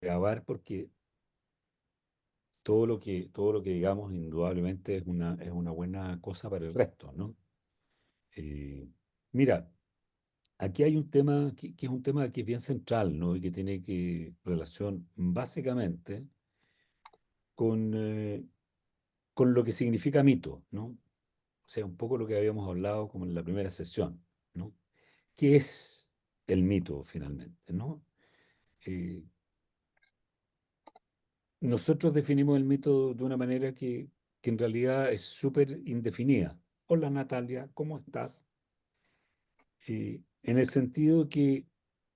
grabar porque todo lo que digamos indudablemente es una buena cosa para el resto, ¿no? Eh, Mira, aquí hay un tema que es un tema que es bien central, ¿no? Y que tiene que relación básicamente con, con lo que significa mito, ¿no? O sea, un poco lo que habíamos hablado como en la primera sesión, ¿no? ¿Qué es el mito finalmente, ¿no? Eh, Nosotros definimos el mito de una manera que en realidad es súper indefinida. Hola Natalia, ¿cómo estás? En el sentido que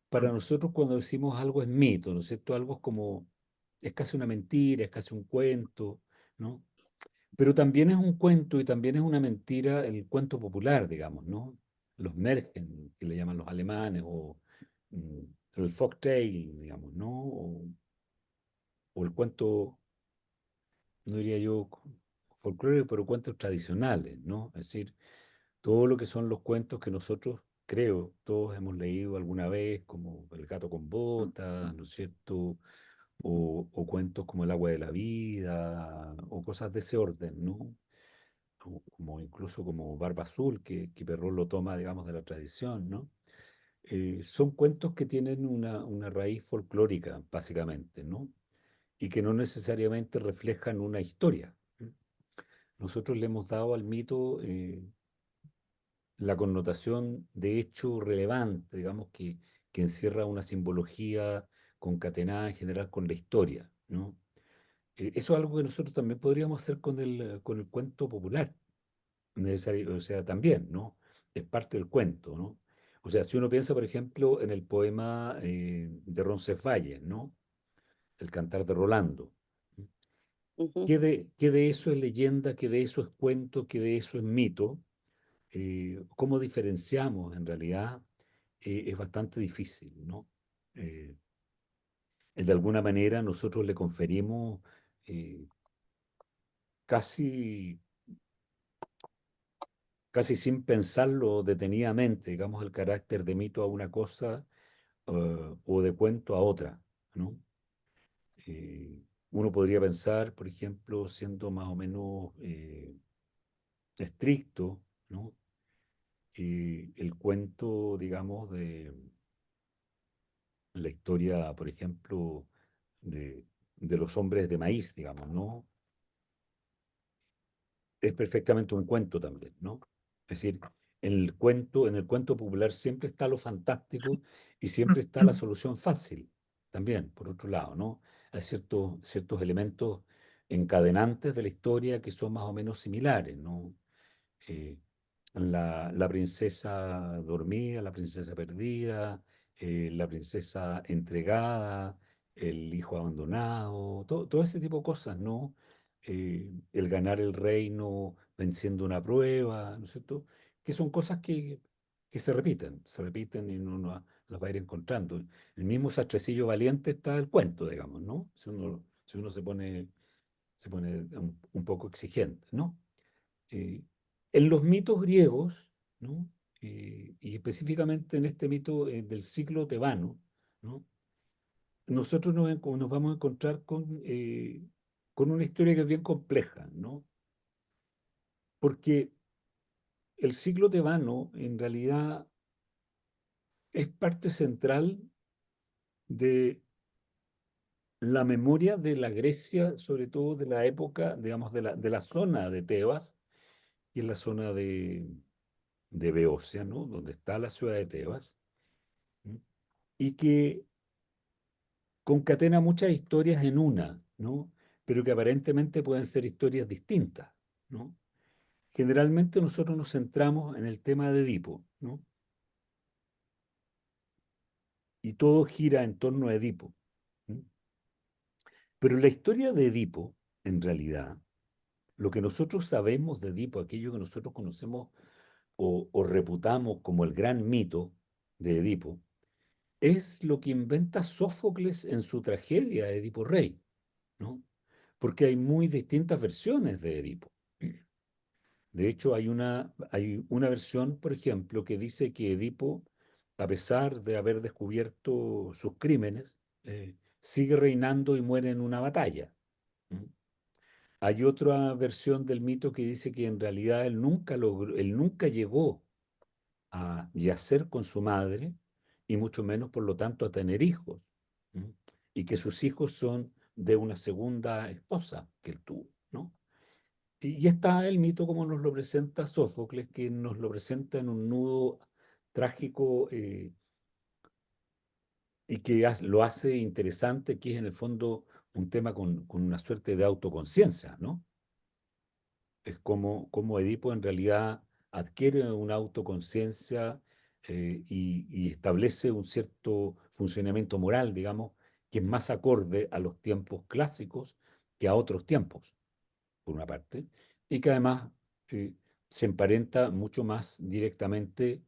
para nosotros cuando decimos algo es mito, ¿no es cierto? Algo es como, es casi una mentira, es casi un cuento, ¿no? Pero también es un cuento y también es una mentira el cuento popular, digamos, ¿no? Los Märchen, que le llaman los alemanes, o mm, el folktale, digamos, ¿no? O el cuento, no diría yo folclórico, pero cuentos tradicionales, ¿no? Es decir, todo lo que son los cuentos que nosotros, creo, todos hemos leído alguna vez, como El gato con botas, ¿no es cierto? O cuentos como El agua de la vida, o cosas de ese orden, ¿no? Como incluso como Barba Azul, que Perrault lo toma, digamos, de la tradición, ¿no? Son cuentos que tienen una raíz folclórica, básicamente, ¿no? Y que no necesariamente reflejan una historia. ¿No? Nosotros le hemos dado al mito la connotación de hecho relevante, digamos, que encierra una simbología concatenada en general con la historia, ¿no? Eso es algo que nosotros también podríamos hacer con el cuento popular, necesario, o sea, también, ¿no? Es parte del cuento, ¿no? O sea, si uno piensa, por ejemplo, en el poema de Roncesvalles, ¿no? El cantar de Rolando. Ujú. Qué de eso es leyenda, qué de eso es cuento, qué de eso es mito? ¿Cómo diferenciamos en realidad? Es bastante difícil, ¿no? Eh, de alguna manera nosotros le conferimos eh, casi, casi sin pensarlo detenidamente, digamos, el carácter de mito a una cosa o de cuento a otra, ¿no? Uno podría pensar, por ejemplo, siendo más o menos estricto, ¿no? El cuento, digamos, de la historia, por ejemplo, de, de los hombres de maíz, digamos, ¿no? Es perfectamente un cuento también, ¿no? Es decir, en el cuento popular siempre está lo fantástico y siempre está la solución fácil, también, por otro lado, ¿no? Hay ciertos elementos encadenantes de la historia que son más o menos similares, ¿no? eh, la princesa dormida, la princesa perdida, la princesa entregada, el hijo abandonado, todo ese tipo de cosas, ¿no? El ganar el reino venciendo una prueba, ¿no es cierto? Que son cosas que se repiten y uno las va a ir encontrando. El mismo sastrecillo valiente está el cuento, digamos, ¿no? Si uno se pone un poco exigente, ¿no? Eh, en los mitos griegos, ¿no? Y específicamente en este mito del ciclo tebano, ¿no? Nosotros nos vamos a encontrar con una historia que es bien compleja, ¿no? Porque el ciclo tebano en realidad es parte central de la memoria de la Grecia, sobre todo de la época, digamos, de la zona de Tebas, y en la zona de Beocia, ¿no? Donde está la ciudad de Tebas, ¿no? Y que concatena muchas historias en una, ¿no? Pero que aparentemente pueden ser historias distintas, ¿no? Generalmente nosotros nos centramos en el tema de Edipo, ¿no? Y todo gira en torno a Edipo, ¿no? Pero la historia de Edipo, en realidad, lo que nosotros sabemos de Edipo, aquello que nosotros conocemos o reputamos como el gran mito de Edipo, es lo que inventa Sófocles en su tragedia Edipo Rey, ¿no? Porque hay muy distintas versiones de Edipo. De hecho, hay una versión, por ejemplo, que dice que Edipo, a pesar de haber descubierto sus crímenes, sigue reinando y muere en una batalla. ¿Mm? Hay otra versión del mito que dice que en realidad él nunca llegó a yacer con su madre y mucho menos, por lo tanto, a tener hijos. ¿Mm? Y que sus hijos son de una segunda esposa que él tuvo, ¿no? Y está el mito como nos lo presenta Sófocles, que nos lo presenta en un nudo trágico y que lo hace interesante, que es en el fondo un tema con una suerte de autoconciencia, ¿no? Es como Edipo en realidad adquiere una autoconciencia y establece un cierto funcionamiento moral, digamos, que es más acorde a los tiempos clásicos que a otros tiempos, por una parte, y que además eh, se emparenta mucho más directamente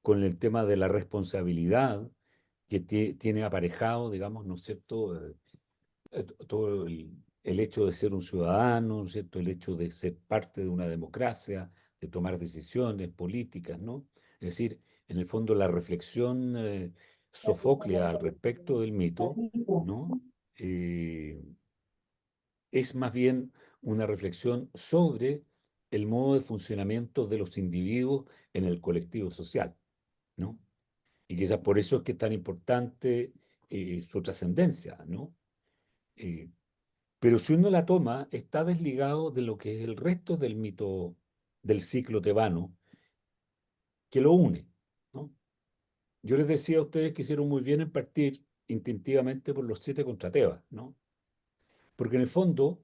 con el tema de la responsabilidad que tiene aparejado, digamos, ¿no es cierto? Todo el hecho de ser un ciudadano, ¿no es cierto? El hecho de ser parte de una democracia, de tomar decisiones políticas, ¿no? Es decir, en el fondo la reflexión sofoclea al respecto del mito, ¿no? Eh, es más bien una reflexión sobre el modo de funcionamiento de los individuos en el colectivo social, ¿no? Y quizás por eso es que es tan importante su trascendencia, ¿no? Eh, pero si uno la toma, está desligado de lo que es el resto del mito del ciclo tebano, que lo une, ¿no? Yo les decía a ustedes que hicieron muy bien en partir instintivamente por los siete contra Tebas, ¿no? Porque en el fondo,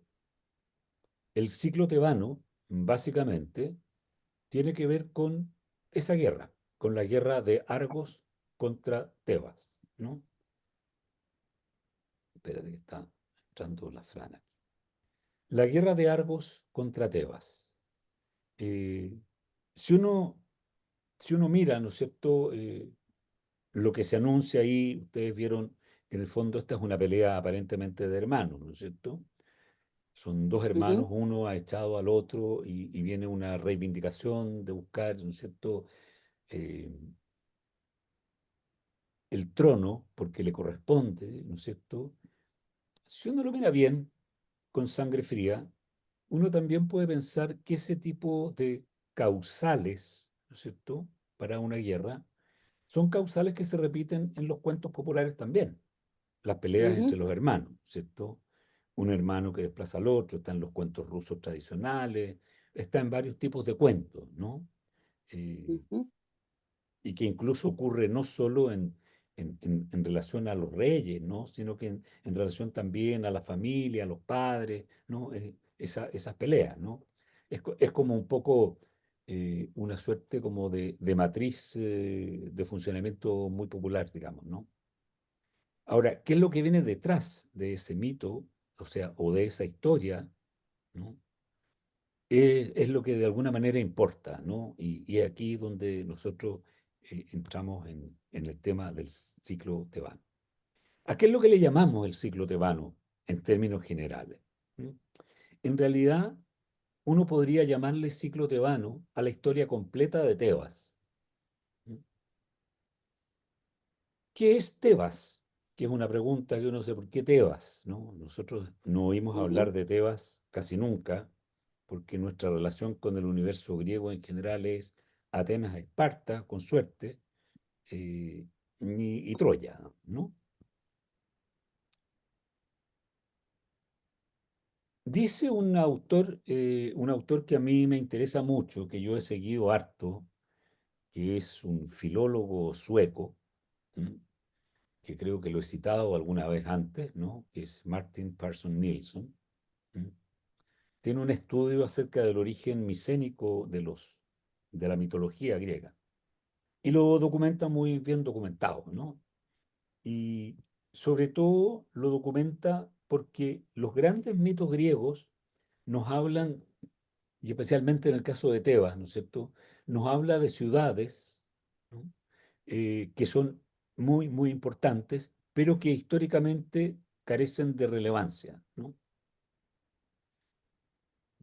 el ciclo tebano, básicamente, tiene que ver con esa guerra, con la guerra de Argos contra Tebas, ¿no? Espérate que está entrando la frana. La guerra de Argos contra Tebas. Eh, si uno, si uno mira, ¿no es cierto?, lo que se anuncia ahí, ustedes vieron que en el fondo esta es una pelea aparentemente de hermanos, ¿no es cierto? Son dos hermanos, ujú, uno ha echado al otro y viene una reivindicación de buscar, ¿no es cierto?, eh, el trono porque le corresponde, ¿no es cierto? Si uno lo mira bien, con sangre fría, uno también puede pensar que ese tipo de causales, ¿no es cierto?, para una guerra, son causales que se repiten en los cuentos populares también. Las peleas entre ujú, los hermanos, ¿cierto? Un hermano que desplaza al otro, está en los cuentos rusos tradicionales, está en varios tipos de cuentos, ¿no? Eh, ujú, y que incluso ocurre no solo en relación a los reyes, ¿no? Sino que en relación también a la familia, a los padres, ¿no? Esas peleas, ¿no? Es como un poco una suerte como de matriz de funcionamiento muy popular, digamos, ¿no? Ahora, ¿qué es lo que viene detrás de ese mito, o sea, o de esa historia, ¿no? Es lo que de alguna manera importa, ¿no? Y es aquí donde nosotros entramos en el tema del ciclo tebano. ¿A qué es lo que le llamamos el ciclo tebano en términos generales? ¿Mm? En realidad, uno podría llamarle ciclo tebano a la historia completa de Tebas. ¿Mm? ¿Qué es Tebas? Que es una pregunta que uno dice, ¿por qué Tebas? ¿No? Nosotros no oímos hablar ujú, de Tebas casi nunca, porque nuestra relación con el universo griego en general es Atenas a Esparta, con suerte, eh, y Troya, ¿no? Dice un autor que a mí me interesa mucho, que yo he seguido harto, que es un filólogo sueco, ¿m? Que creo que lo he citado alguna vez antes, ¿no? Que es Martin Parson Nilsson. ¿M? Tiene un estudio acerca del origen micénico de la mitología griega y lo documenta muy bien documentado, ¿no? Y sobre todo lo documenta porque los grandes mitos griegos nos hablan, y especialmente en el caso de Tebas, ¿no es cierto? Nos habla de ciudades, ¿no? Que son muy, muy importantes, pero que históricamente carecen de relevancia, ¿no?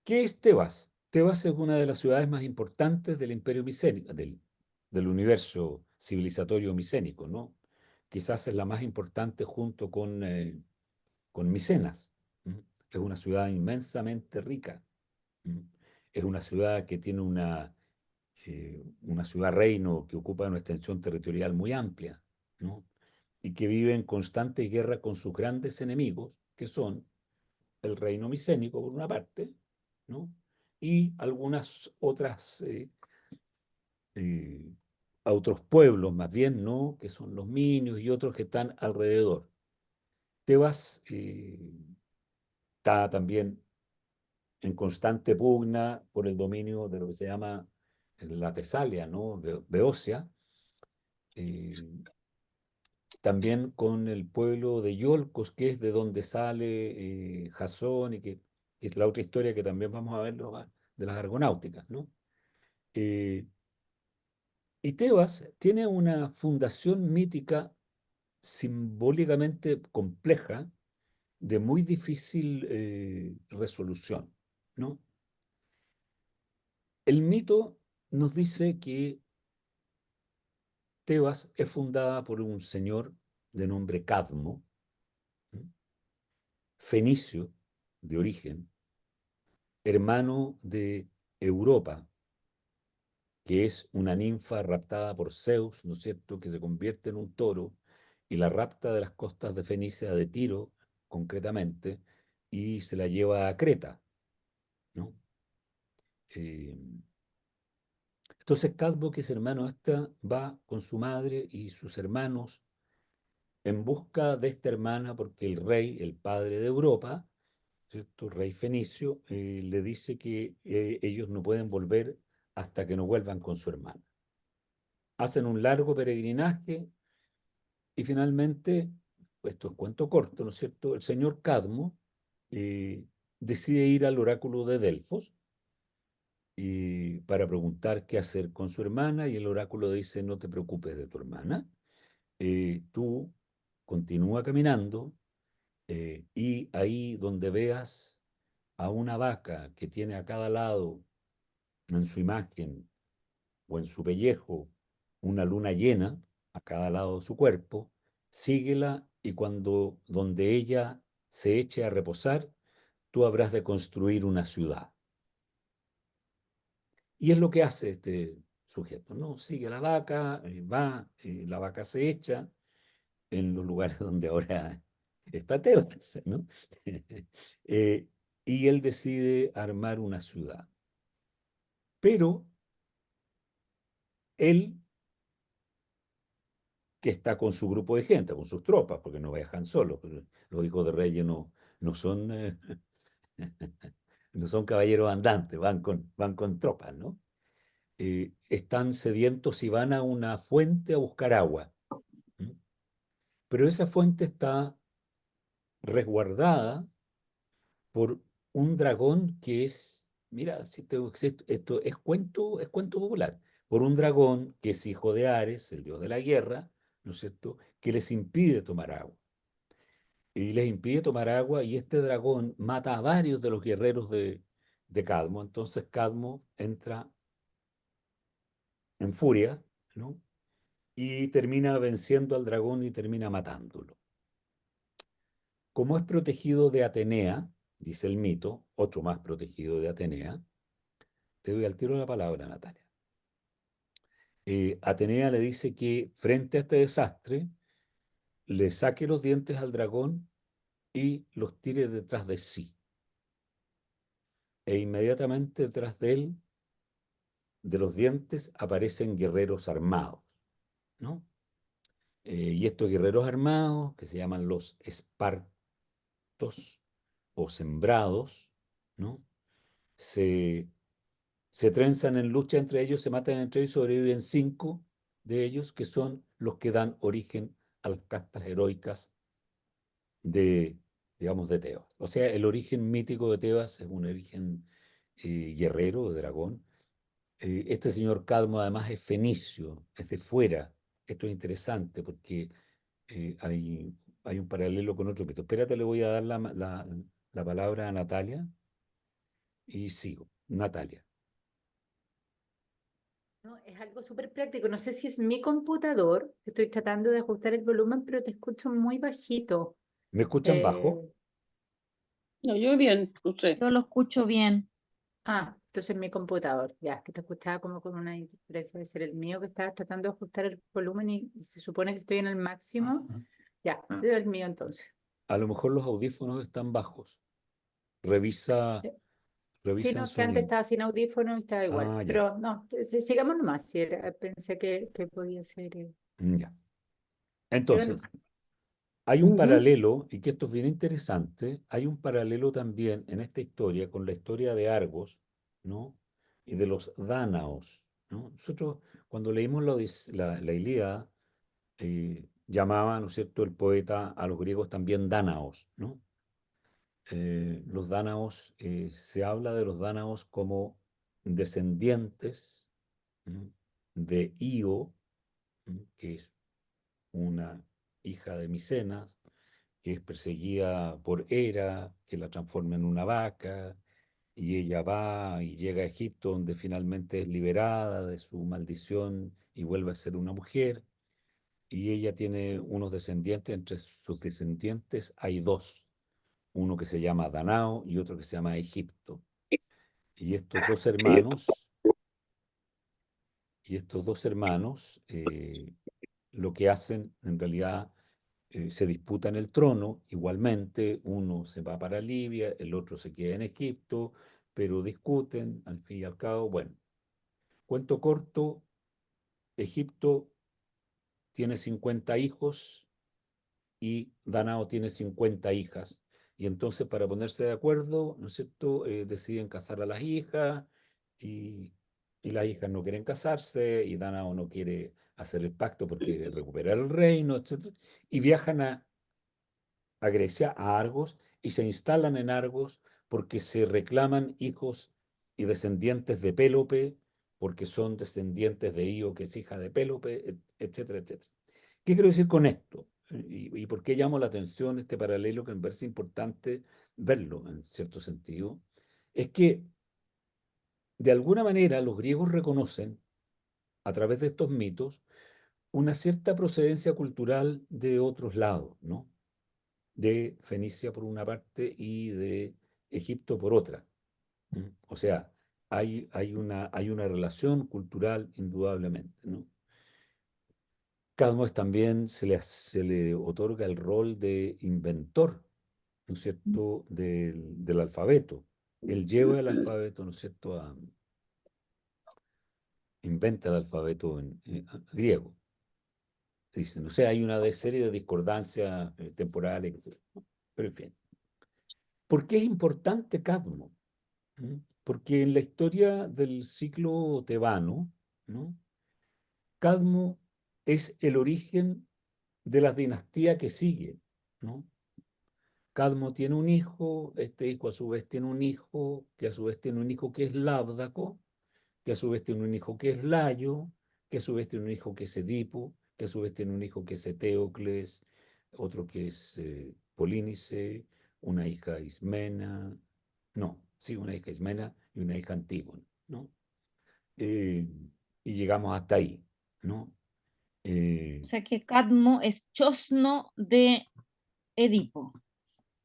¿Qué es Tebas? Tebas es una de las ciudades más importantes del imperio micénico, del universo civilizatorio micénico, ¿no? quizás es la más importante junto con Micenas. Es una ciudad inmensamente rica. ¿Mm? Es una ciudad que tiene una ciudad reino que ocupa una extensión territorial muy amplia, ¿no? Y que vive en constante guerra con sus grandes enemigos, que son el reino micénico, por una parte, ¿no? Y algunas otras, eh, a otros pueblos, más bien, ¿no? Que son los minios y otros que están alrededor. Tebas está también en constante pugna por el dominio de lo que se llama la Tesalia, ¿no? Beocia, eh, también con el pueblo de Iolcos, que es de donde sale Jasón y que es la otra historia que también vamos a ver de las argonáuticas, ¿no? Eh, y Tebas tiene una fundación mítica simbólicamente compleja, de muy difícil resolución, ¿no? El mito nos dice que Tebas es fundada por un señor de nombre Cadmo, ¿no? Fenicio de origen, hermano de Europa, que es una ninfa raptada por Zeus, ¿no es cierto?, que se convierte en un toro y la rapta de las costas de Fenicia, de Tiro, concretamente, y se la lleva a Creta, ¿no? Eh, entonces Cadmo, que es hermano de esta, va con su madre y sus hermanos en busca de esta hermana porque el rey, el padre de Europa, ¿cierto? El rey fenicio, le dice que ellos no pueden volver hasta que no vuelvan con su hermana. Hacen un largo peregrinaje y finalmente, esto es cuento corto, ¿no es cierto? El señor Cadmo eh, decide ir al oráculo de Delfos para preguntar qué hacer con su hermana y el oráculo dice, no te preocupes de tu hermana, tú continúa caminando y ahí donde veas a una vaca que tiene a cada lado en su imagen o en su pellejo una luna llena a cada lado de su cuerpo, síguela y cuando donde ella se eche a reposar, tú habrás de construir una ciudad. Y es lo que hace este sujeto, ¿no? Sigue a la vaca, va, la vaca se echa en los lugares donde ahora está Tebas, ¿no? Eh, y él decide armar una ciudad. Pero él, que está con su grupo de gente, con sus tropas, porque no viajan solos, pero los hijos de reyes no son, no son caballeros andantes, van con tropas, ¿no? Están sedientos y van a una fuente a buscar agua. ¿Mm? Pero esa fuente está resguardada por un dragón que es, mira, si esto es cuento popular, por un dragón que es hijo de Ares, el dios de la guerra, ¿no es cierto?, que les impide tomar agua. Y les impide tomar agua y este dragón mata a varios de los guerreros de Cadmo. Entonces Cadmo entra en furia, ¿no? Y termina venciendo al dragón y termina matándolo. Como es protegido de Atenea, dice el mito, otro más protegido de Atenea, te doy al tiro la palabra, Natalia. Atenea le dice que frente a este desastre, le saque los dientes al dragón y los tire detrás de sí. E inmediatamente detrás de él, de los dientes, aparecen guerreros armados, ¿no? Y estos guerreros armados, que se llaman los espartos o sembrados, ¿no? Se, se trenzan en lucha entre ellos, se matan entre ellos y sobreviven 5 de ellos, que son los que dan origen a las castas heroicas de, digamos, de Tebas. O sea, el origen mítico de Tebas es un origen guerrero, de dragón. Este señor Cadmo además es fenicio, es de fuera. Esto es interesante porque hay un paralelo con otro mito. Espérate, le voy a dar la palabra a Natalia y sigo. Natalia. No, es algo súper práctico. No sé si es mi computador. Estoy tratando de ajustar el volumen, pero te escucho muy bajito. ¿Me escuchan Eh, bajo? No, yo bien, usted. Yo lo escucho bien. entonces mi computador. Ya, es que te escuchaba como con una interferencia de ser el mío que estaba tratando de ajustar el volumen y se supone que estoy en el máximo. Ya, es el mío entonces. A lo mejor los audífonos están bajos. Revisa, Eh, Sí, revisa no, en es que antes sonido. estaba sin audífono y estaba igual. Ah, ya, Pero no, sigamos nomás. Si pensé que podía ser. ya. Siga Entonces, nomás. hay un Ujú. paralelo, y que esto es bien interesante, hay un paralelo también en esta historia con la historia de Argos, ¿no? Y de los dánaos, ¿no? Nosotros, cuando leímos la Ilíada, llamaba, ¿no es cierto?, el poeta a los griegos también dánaos, ¿no? Los dánaos, se habla de los dánaos como descendientes, ¿no?, de Io, ¿no?, que es una hija de Micenas, que es perseguida por Hera, que la transforma en una vaca, y ella va y llega a Egipto, donde finalmente es liberada de su maldición y vuelve a ser una mujer. Y ella tiene unos descendientes, entre sus descendientes hay dos, uno que se llama Danao y otro que se llama Egipto. Y estos dos hermanos, y estos dos hermanos lo que hacen en realidad, se disputan el trono, igualmente uno se va para Libia, el otro se queda en Egipto, pero discuten, al fin y al cabo, bueno, cuento corto, Egipto tiene 50 hijos y Danao tiene 50 hijas. Y entonces para ponerse de acuerdo, ¿no es cierto?, deciden casar a las hijas y, y las hijas no quieren casarse y Danao no quiere hacer el pacto porque quiere recuperar el reino, etcétera. Y viajan a Grecia, a Argos, y se instalan en Argos porque se reclaman hijos y descendientes de Pélope, porque son descendientes de Io, que es hija de Pélope, etcétera, etcétera. ¿Qué quiero decir con esto? ¿Y por qué llamo la atención este paralelo que me parece importante verlo en cierto sentido? Es que de alguna manera los griegos reconocen a través de estos mitos una cierta procedencia cultural de otros lados, ¿no? De Fenicia por una parte y de Egipto por otra. O sea, hay una relación cultural indudablemente, ¿no? Cadmo también se le otorga el rol de inventor, ¿no es cierto?, del alfabeto. Él lleva el alfabeto, ¿no es cierto?, inventa el alfabeto en griego. Dicen, o sea, hay una serie de discordancias temporales, etcétera. Pero en fin. ¿Por qué es importante Cadmo? Porque en la historia del ciclo tebano, ¿no?, Cadmo es el origen de la dinastía que sigue, ¿no? Cadmo tiene un hijo, este hijo a su vez tiene un hijo, que a su vez tiene un hijo que es Labdaco, que a su vez tiene un hijo que es Layo, que a su vez tiene un hijo que es Edipo, que a su vez tiene un hijo que es Eteocles, otro que es Polínice, una hija Ismena, no, sí, una hija Ismena y una hija Antígona, ¿no? Eh, y llegamos hasta ahí, ¿no? O Eh, sea que Cadmo es chosno de Edipo.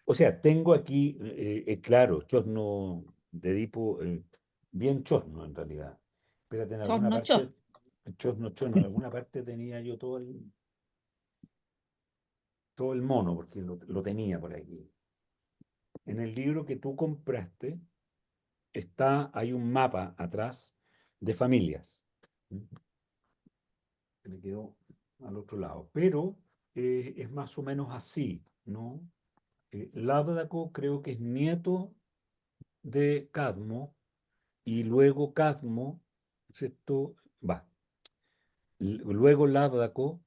o sea, tengo aquí, claro, chosno de Edipo, bien chosno en realidad. Espérate, en alguna Chosno chos. parte, chosno, chosno, en alguna parte tenía yo todo el mono, porque lo tenía por aquí. En el libro que tú compraste hay un mapa atrás de familias. Se me quedó al otro lado. Pero es más o menos así, ¿no? Labdaco creo que es nieto de Cadmo y luego Cadmo, ¿cierto? Va. Luego Labdaco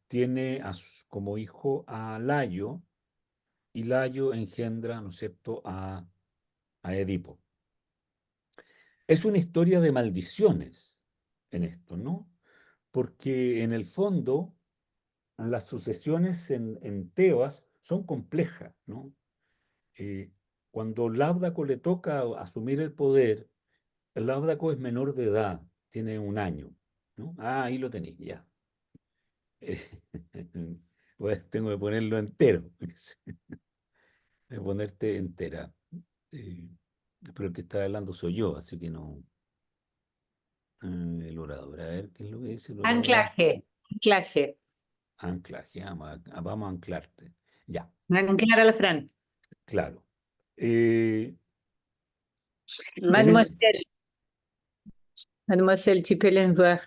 tiene como hijo a Layo y Layo engendra, ¿no es cierto?, a Edipo. Es una historia de maldiciones en esto, ¿no? Porque en el fondo las sucesiones en Tebas son complejas, ¿no? Eh, Cuando Labdaco le toca asumir el poder, Labdaco es menor de edad, tiene un año, ¿no? Ah, ahí lo tenéis, ya. Eh, tengo que ponerlo entero. De ponerte entera. Eh, pero el que está hablando soy yo, así que no. El orador, a ver, ¿qué es lo que dice el orador? Anclaje, anclaje. Anclaje, vamos a anclarte. Ya, Anclar a la Fran. claro. Eh, en ese, Mademoiselle, mademoiselle, tu peux l'envoyer.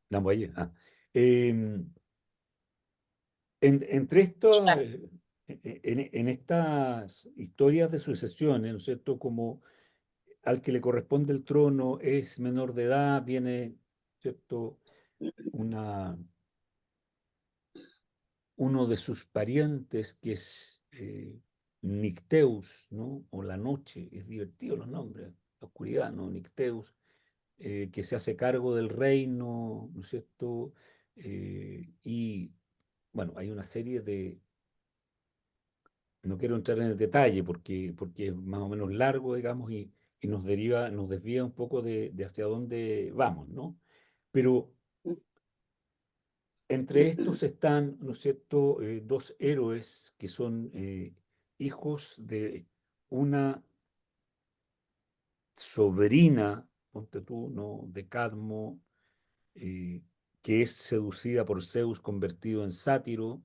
no, vaya, entre estos, en estas historias de sucesiones, ¿no es cierto? Como al que le corresponde el trono es menor de edad, viene, ¿cierto? Una, uno de sus parientes que es Nicteus, ¿no? O la noche, es divertido los nombres, la oscuridad, ¿no? Nicteus, que se hace cargo del reino, ¿no es cierto? Y bueno, hay una serie de, no quiero entrar en el detalle porque es más o menos largo, digamos, y nos desvía un poco de hacia dónde vamos, ¿no? Pero entre estos están, ¿no es cierto?, dos héroes que son hijos de una sobrina, ponte tú, ¿no?, de Cadmo, eh, que es seducida por Zeus convertido en sátiro,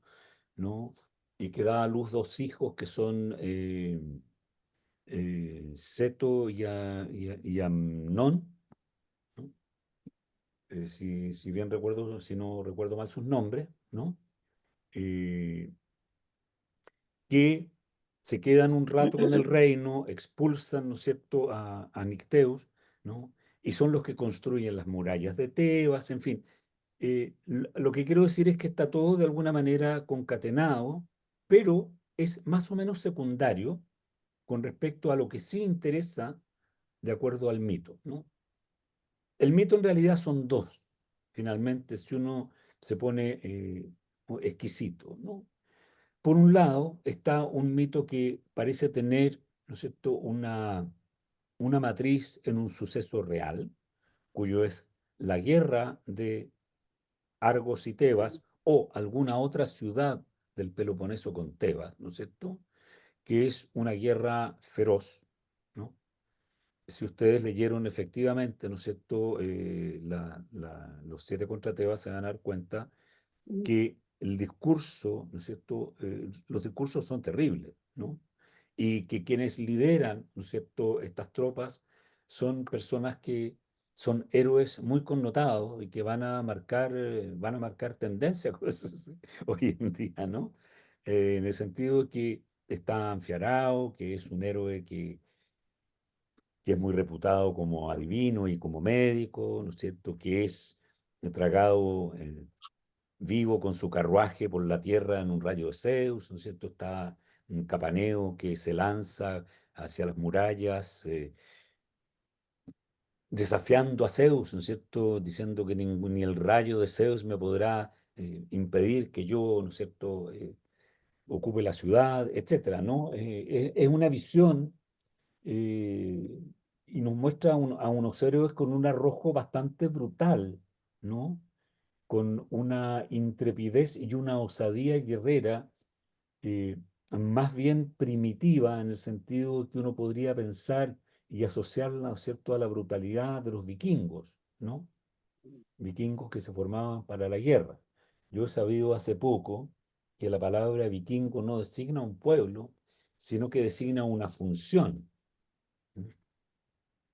¿no? Y que da a luz dos hijos que son Seto y Amnón, ¿no? Si bien recuerdo, si no recuerdo mal sus nombres, ¿no? Eh, que se quedan un rato con el reino, expulsan, ¿no es cierto?, a Nicteus, ¿no? Y son los que construyen las murallas de Tebas, en fin. Lo que quiero decir es que está todo de alguna manera concatenado, pero es más o menos secundario con respecto a lo que sí interesa de acuerdo al mito, ¿no? El mito en realidad son dos, finalmente, si uno se pone exquisito, ¿no? Por un lado está un mito que parece tener, ¿no es cierto?, una matriz en un suceso real, cuyo es la guerra de Argos y Tebas o alguna otra ciudad del Peloponeso con Tebas, ¿no es cierto?, que es una guerra feroz, ¿no? Si ustedes leyeron efectivamente, ¿no es cierto?, los siete contra Tebas, se van a dar cuenta que el discurso, ¿no es cierto?, los discursos son terribles, ¿no? Y que quienes lideran, ¿no es cierto?, estas tropas son personas que son héroes muy connotados y que van a marcar tendencias hoy en día, ¿no? En el sentido de que está Anfiarao, que es un héroe que es muy reputado como adivino y como médico, ¿no es cierto?, que es tragado vivo con su carruaje por la tierra en un rayo de Zeus, ¿no es cierto? Está un Capaneo que se lanza hacia las murallas, desafiando a Zeus, ¿no es cierto? Diciendo que ni el rayo de Zeus me podrá impedir que yo, ¿no es cierto?, ocupe la ciudad, etcétera, ¿no? Es una visión eh, y nos muestra a unos héroes con un arrojo bastante brutal, ¿no? Con una intrepidez y una osadía guerrera eh, más bien primitiva en el sentido que uno podría pensar y asociarla, ¿no es cierto?, a la brutalidad de los vikingos, ¿no? Vikingos que se formaban para la guerra. Yo he sabido hace poco que la palabra vikingo no designa un pueblo, sino que designa una función,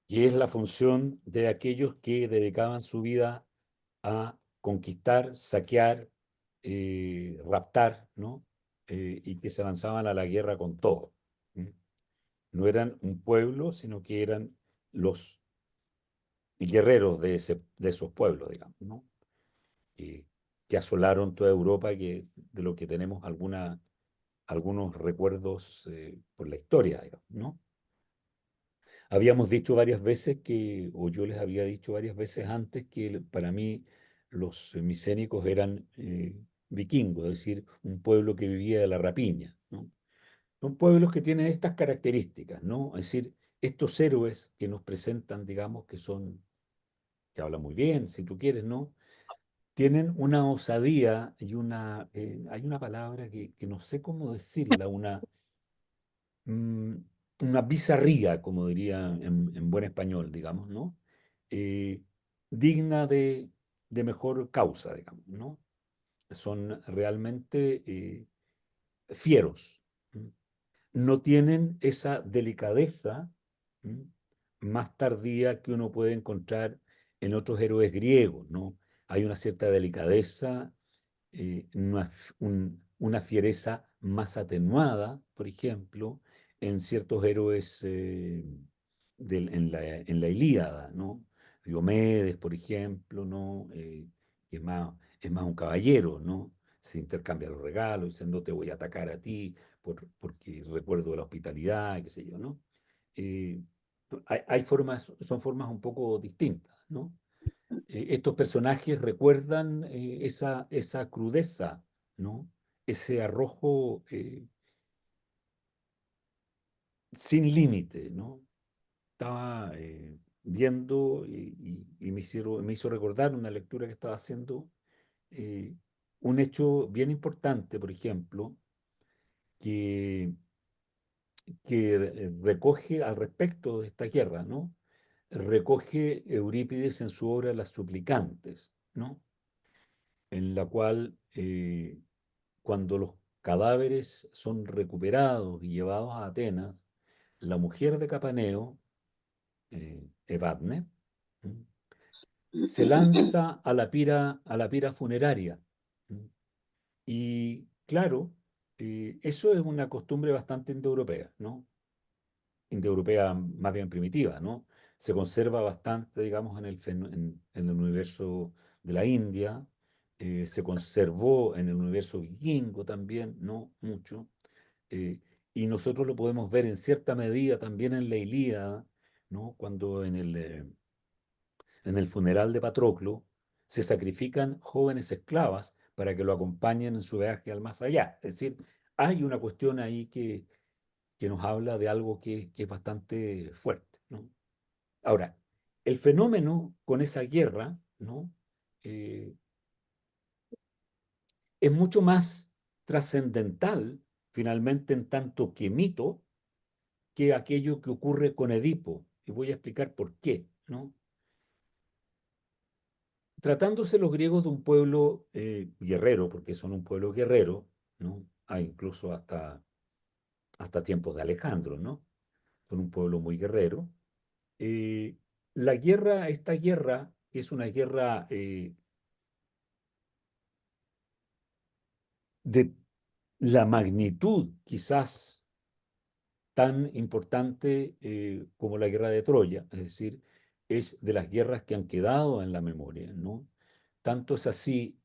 y es la función de aquellos que dedicaban su vida a conquistar, saquear, raptar, ¿no? Y que se lanzaban a la guerra con todo. ¿Mm? No eran un pueblo, sino que eran los guerreros de esos pueblos, digamos, ¿no? Que, que asolaron toda Europa, de lo que tenemos algunos recuerdos por la historia, digamos, ¿no? Habíamos dicho varias veces o yo les había dicho varias veces antes que para mí los micénicos eran vikingos, es decir, un pueblo que vivía de la rapiña, ¿no? Son pueblos que tienen estas características, ¿no? Es decir, estos héroes que nos presentan, digamos, que son que habla muy bien, si tú quieres, ¿no? Tienen una osadía y hay una palabra que no sé cómo decirla, mm, una bizarría, como diría en buen español, digamos, ¿no? Eh, digna de mejor causa, digamos, ¿no? Son realmente fieros. ¿M? No tienen esa delicadeza, ¿m? Más tardía que uno puede encontrar en otros héroes griegos, ¿no? Hay una cierta delicadeza, una fiereza más atenuada, por ejemplo, en ciertos héroes en la Ilíada, ¿no? Diomedes, por ejemplo, ¿no? Que es más un caballero, ¿no? Se intercambia los regalos, dice, no te voy a atacar a ti porque recuerdo la hospitalidad, qué sé yo, ¿no? Eh, son formas un poco distintas, ¿no? Estos personajes recuerdan esa crudeza, ¿no? Ese arrojo sin límite, ¿no? Estaba viendo y me hizo recordar una lectura que estaba haciendo, eh, un hecho bien importante, por ejemplo, que, que recoge al respecto de esta guerra, ¿no? Recoge Eurípides en su obra Las Suplicantes, ¿no? En la cual cuando los cadáveres son recuperados y llevados a Atenas, la mujer de Capaneo, Evadne, ¿m? Se lanza a la pira funeraria. ¿M? Y claro, eso es una costumbre bastante indoeuropea, ¿no? Indoeuropea más bien primitiva, ¿no? Se conserva bastante, digamos, en el universo de la India, se conservó en el universo vikingo también, no mucho, eh, y nosotros lo podemos ver en cierta medida también en la Ilíada, ¿no? Cuando en el funeral de Patroclo se sacrifican jóvenes esclavas para que lo acompañen en su viaje al más allá. Es decir, hay una cuestión ahí que nos habla de algo que es bastante fuerte, ¿no? Ahora, el fenómeno con esa guerra, ¿no? Eh, es mucho más trascendental, finalmente, en tanto que mito, que aquello que ocurre con Edipo. Y voy a explicar por qué, ¿no? Tratándose los griegos de un pueblo guerrero, porque son un pueblo guerrero, ¿no? Hay incluso hasta tiempos de Alejandro, ¿no? Son un pueblo muy guerrero. Eh, esta guerra, que es una guerra de la magnitud quizás tan importante como la guerra de Troya, es decir, es de las guerras que han quedado en la memoria, ¿no? Tanto es así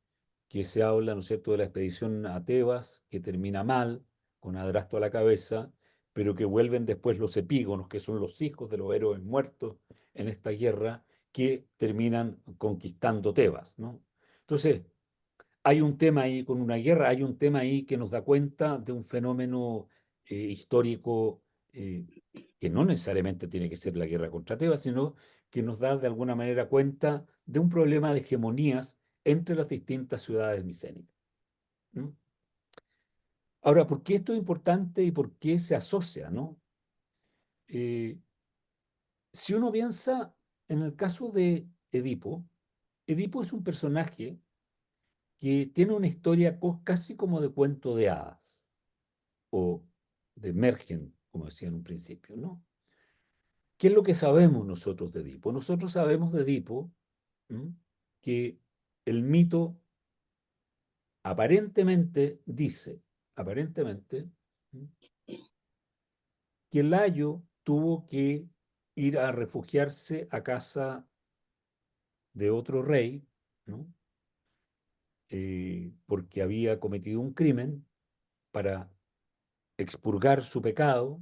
que se habla, ¿no es cierto?, de la expedición a Tebas, que termina mal, con Adrasto a la cabeza, pero que vuelven después los epígonos, que son los hijos de los héroes muertos en esta guerra, que terminan conquistando Tebas, ¿no? Entonces, hay un tema ahí con una guerra, hay un tema ahí que nos da cuenta de un fenómeno histórico eh, que no necesariamente tiene que ser la guerra contra Tebas, sino que nos da de alguna manera cuenta de un problema de hegemonías entre las distintas ciudades micénicas. ¿No? Ahora, ¿por qué esto es importante y por qué se asocia, ¿no? Eh, si uno piensa en el caso de Edipo, Edipo es un personaje que tiene una historia casi como de cuento de hadas o de Mergen, como decía en un principio, ¿no? ¿Qué es lo que sabemos nosotros de Edipo? Nosotros sabemos de Edipo, ¿m? Que el mito aparentemente dice, aparentemente, ¿m? Que Layo tuvo que ir a refugiarse a casa de otro rey, ¿no? Porque había cometido un crimen para expurgar su pecado.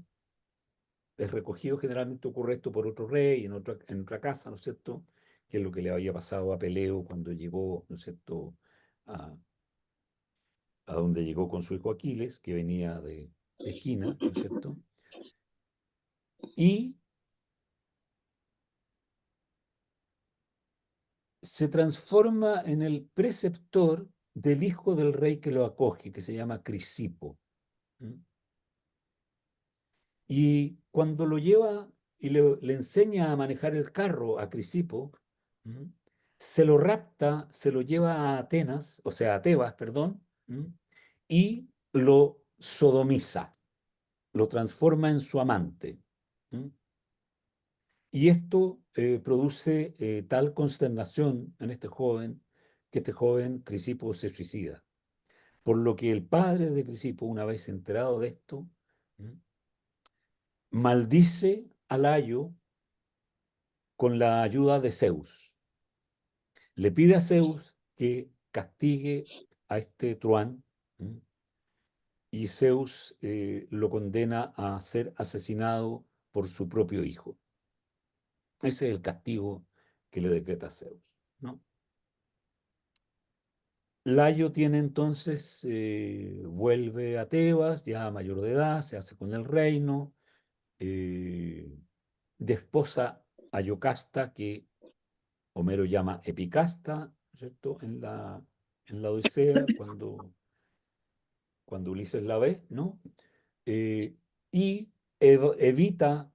Es recogido, generalmente ocurre esto por otro rey, en otra casa, ¿no es cierto? Que es lo que le había pasado a Peleo cuando llegó, ¿no es cierto?, a donde llegó con su hijo Aquiles, que venía de Egina, ¿no es cierto? Y se transforma en el preceptor del hijo del rey que lo acoge, que se llama Crisipo. ¿Mm? Y cuando lo lleva y le enseña a manejar el carro a Crisipo, ¿mm? Se lo rapta, se lo lleva a Atenas, o sea, a Tebas, perdón, ¿mm? Y lo sodomiza, lo transforma en su amante. ¿Mm? Y esto produce tal consternación en este joven, que este joven Crisipo se suicida. Por lo que el padre de Crisipo, una vez enterado de esto, ¿m? Maldice a Layo con la ayuda de Zeus. Le pide a Zeus que castigue a este truán, ¿m? Y Zeus lo condena a ser asesinado por su propio hijo. Ese es el castigo que le decreta Zeus, ¿no? Layo tiene entonces, vuelve a Tebas, ya mayor de edad, se hace con el reino, desposa a Yocasta, que Homero llama Epicasta, ¿cierto? En la Odisea, cuando Ulises la ve, ¿no? Eh, y evita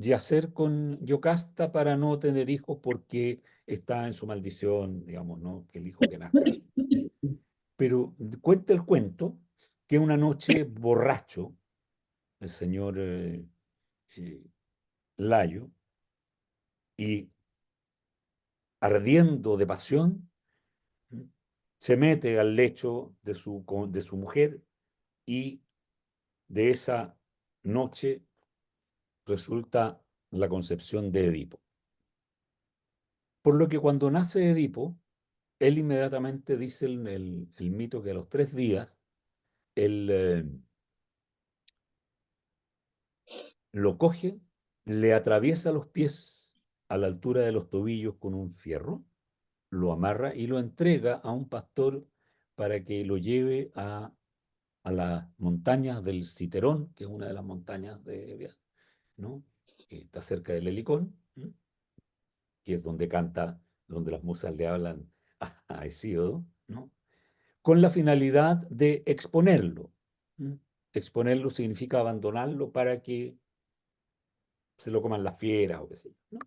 yacer con Yocasta para no tener hijos porque está en su maldición, digamos, ¿no? Que el hijo que nazca. Pero cuenta el cuento que una noche borracho, el señor eh, Layo, y ardiendo de pasión, se mete al lecho de su mujer y de esa noche resulta la concepción de Edipo. Por lo que cuando nace Edipo, él inmediatamente dice el mito que a los 3 días él lo coge, le atraviesa los pies a la altura de los tobillos con un fierro, lo amarra y lo entrega a un pastor para que lo lleve a las montañas del Citerón, que es una de las montañas ¿no? Que está cerca del Helicón, ¿no? Que es donde canta, donde las musas le hablan a Hesíodo, ¿no? Con la finalidad de exponerlo. ¿No? Exponerlo significa abandonarlo para que se lo coman las fieras o qué sé yo, ¿no?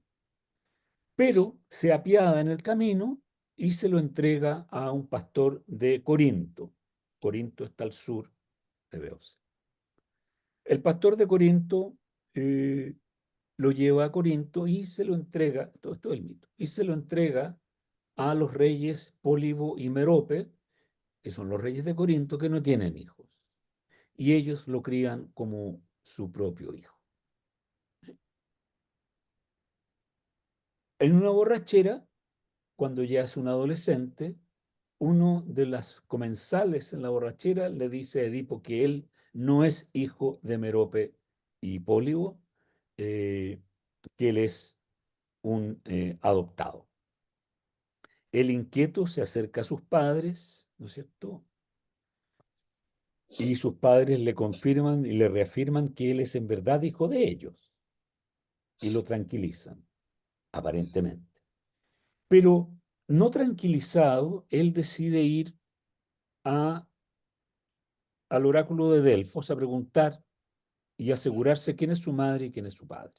Pero se apiada en el camino y se lo entrega a un pastor de Corinto. Corinto está al sur de Beocia. El pastor de Corinto lo lleva a Corinto y se lo entrega, todo esto es el mito, y se lo entrega a los reyes Pólibo y Merope, que son los reyes de Corinto, que no tienen hijos. Y ellos lo crían como su propio hijo. En una borrachera, cuando ya es un adolescente, uno de las comensales en la borrachera le dice a Edipo que él no es hijo de Merope y Pólibo, que él es un adoptado. El inquieto se acerca a sus padres, ¿no es cierto? Y sus padres le confirman y le reafirman que él es en verdad hijo de ellos y lo tranquilizan, aparentemente. Pero no tranquilizado, él decide ir a, al oráculo de Delfos a preguntar y asegurarse quién es su madre y quién es su padre.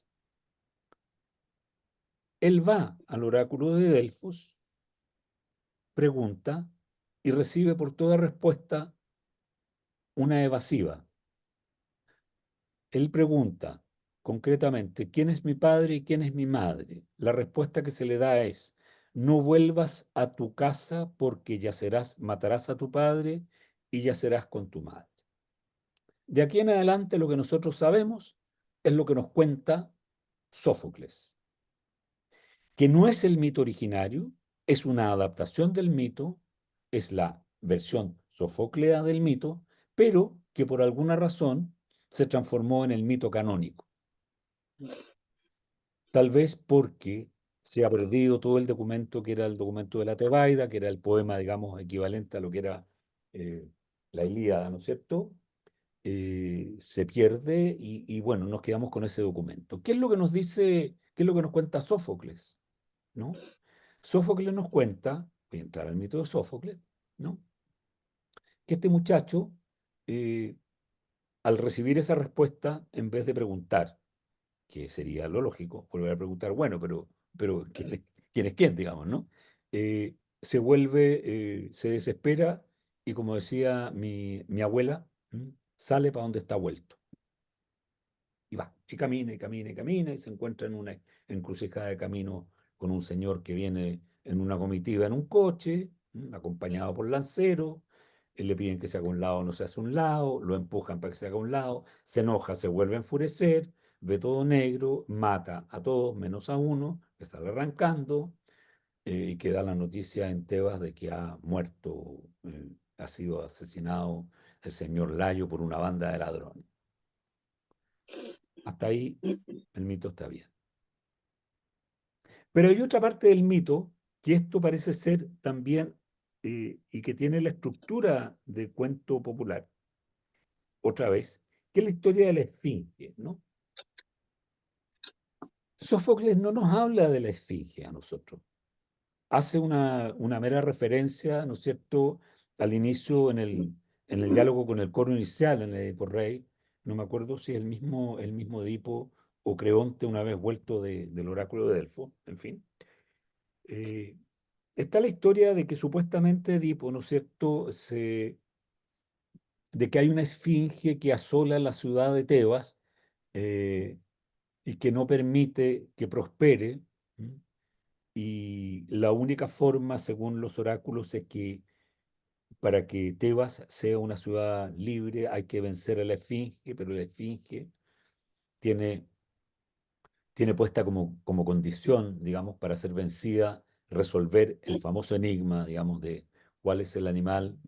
Él va al oráculo de Delfos, pregunta y recibe por toda respuesta una evasiva. Él pregunta concretamente, ¿quién es mi padre y quién es mi madre? La respuesta que se le da es, no vuelvas a tu casa porque yacerás, matarás a tu padre y yacerás con tu madre. De aquí en adelante lo que nosotros sabemos es lo que nos cuenta Sófocles, que no es el mito originario, es una adaptación del mito, es la versión sofoclea del mito, pero que por alguna razón se transformó en el mito canónico. Tal vez porque se ha perdido todo el documento que era el documento de la Tebaida, que era el poema, digamos, equivalente a lo que era eh, la Ilíada, ¿no es cierto? Se pierde y bueno, nos quedamos con ese documento. ¿Qué es lo que nos dice, qué es lo que nos cuenta Sófocles? ¿No? Sófocles nos cuenta, voy a entrar al mito de Sófocles, ¿no? Que este muchacho, eh, al recibir esa respuesta, en vez de preguntar, que sería lo lógico, volver a preguntar, bueno, pero ¿quién es quién, digamos, ¿no? Se vuelve, se desespera y como decía mi abuela, sale para donde está vuelto. Y va, y camina, y camina, y camina, y se encuentra en una encrucijada de camino con un señor que viene en una comitiva en un coche, acompañado por lanceros. Le piden que se haga un lado, no se hace un lado, lo empujan para que se haga un lado, se enoja, se vuelve a enfurecer, ve todo negro, mata a todos menos a uno, que sale arrancando, y que da la noticia en Tebas de que ha muerto, ha sido asesinado el señor Layo por una banda de ladrones. Hasta ahí el mito está bien. Pero hay otra parte del mito que esto parece ser también, y que tiene la estructura de cuento popular, otra vez, que es la historia de la Esfinge, ¿no? Sófocles no nos habla de la Esfinge a nosotros. Hace una mera referencia, ¿no es cierto?, al inicio en el diálogo con el coro inicial, en el Edipo Rey. No me acuerdo si es el mismo Edipo o Creonte una vez vuelto del oráculo de Delfos, en fin. Eh, Está la historia de que supuestamente Edipo, ¿no es cierto?, de que hay una esfinge que asola la ciudad de Tebas, eh, y que no permite que prospere. ¿M? Y la única forma, según los oráculos, es que para que Tebas sea una ciudad libre hay que vencer a la esfinge, pero la esfinge tiene puesta como condición, digamos, para ser vencida, resolver el famoso enigma, digamos, de cuál es el animal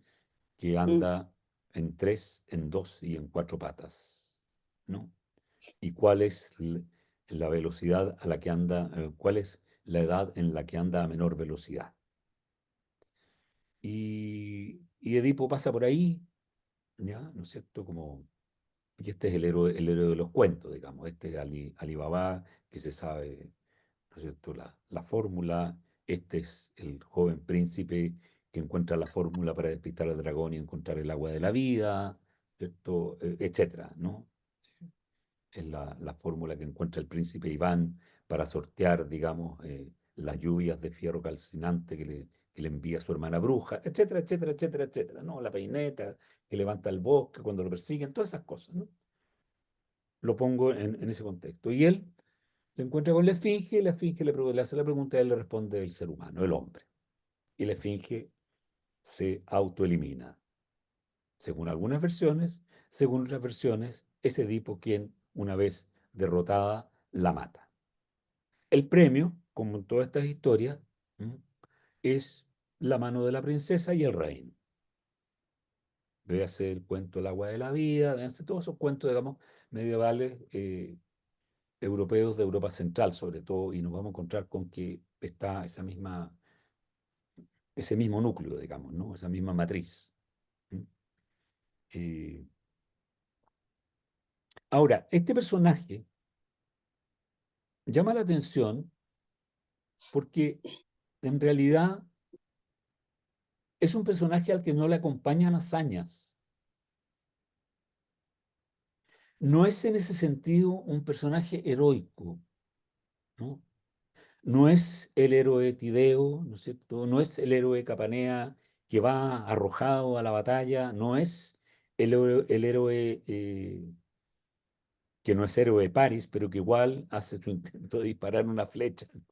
que anda en tres, en dos y en cuatro patas, ¿no? Y cuál es la velocidad a la que anda, cuál es la edad en la que anda a menor velocidad. Y Edipo pasa por ahí, ¿ya? ¿No es cierto? Y este es el héroe de los cuentos, digamos. Este es Alibaba, que se sabe, ¿no es cierto?, la fórmula. Este es el joven príncipe que encuentra la fórmula para despistar al dragón y encontrar el agua de la vida, ¿cierto? Etcétera, ¿no? Es la fórmula que encuentra el príncipe Iván para sortear, digamos, las lluvias de fierro calcinante que le envía su hermana bruja, etcétera, etcétera, etcétera, etcétera, ¿no? La peineta que levanta el bosque cuando lo persiguen, todas esas cosas, ¿no? Lo pongo en ese contexto. Y él se encuentra con y la esfinge le hace la pregunta y él le responde el ser humano, el hombre. Y la esfinge se autoelimina. Según algunas versiones, según otras versiones, es Edipo quien, una vez derrotada, la mata. El premio, como en todas estas historias, es la mano de la princesa y el reino. Véase el cuento El agua de la vida, véanse todos esos cuentos, digamos, medievales, europeos de Europa Central, sobre todo, y nos vamos a encontrar con que está ese mismo núcleo, digamos, ¿no? Esa misma matriz. Eh, Ahora, este personaje llama la atención porque en realidad es un personaje al que no le acompañan hazañas. No es en ese sentido un personaje heroico, ¿no? No es el héroe Tideo, ¿no es cierto? No es el héroe Capanea que va arrojado a la batalla, no es el héroe, que no es héroe de París, pero que igual hace su intento de disparar una flecha, ¿no?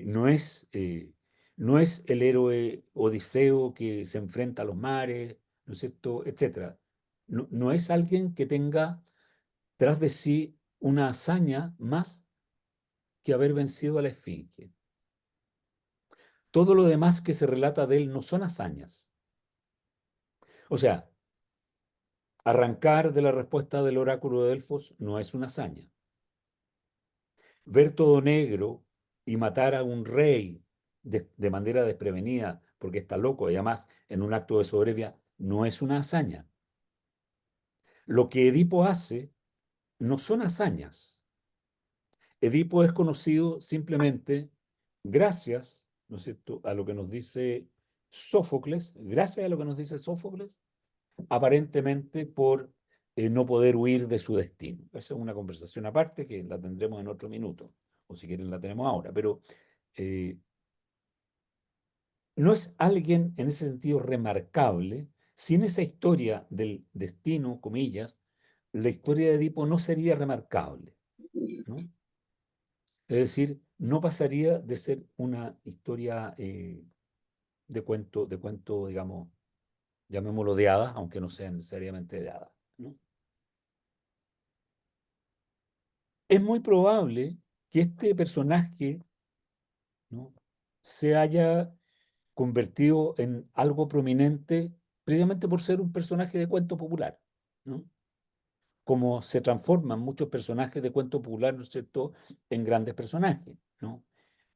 No es, no es el héroe Odiseo que se enfrenta a los mares, ¿no es cierto?, etcétera. No, no es alguien que tenga tras de sí una hazaña más que haber vencido a la Esfinge. Todo lo demás que se relata de él no son hazañas. O sea, arrancar de la respuesta del oráculo de Delfos no es una hazaña. Ver todo negro y matar a un rey de manera desprevenida porque está loco y además en un acto de soberbia no es una hazaña. Lo que Edipo hace no son hazañas. Edipo es conocido simplemente gracias, ¿no es cierto?, a lo que nos dice Sófocles, gracias a lo que nos dice Sófocles, aparentemente por no poder huir de su destino. Esa es una conversación aparte que la tendremos en otro minuto, o si quieren la tenemos ahora, pero eh, no es alguien en ese sentido remarcable. Sin esa historia del destino, comillas, la historia de Edipo no sería remarcable, ¿no? Es decir, no pasaría de ser una historia de cuento, digamos, llamémoslo de hadas, aunque no sea necesariamente de hadas, ¿no? Es muy probable que este personaje, ¿no?, se haya convertido en algo prominente precisamente por ser un personaje de cuento popular, ¿no? Como se transforman muchos personajes de cuento popular, ¿no es cierto?, en grandes personajes, ¿no?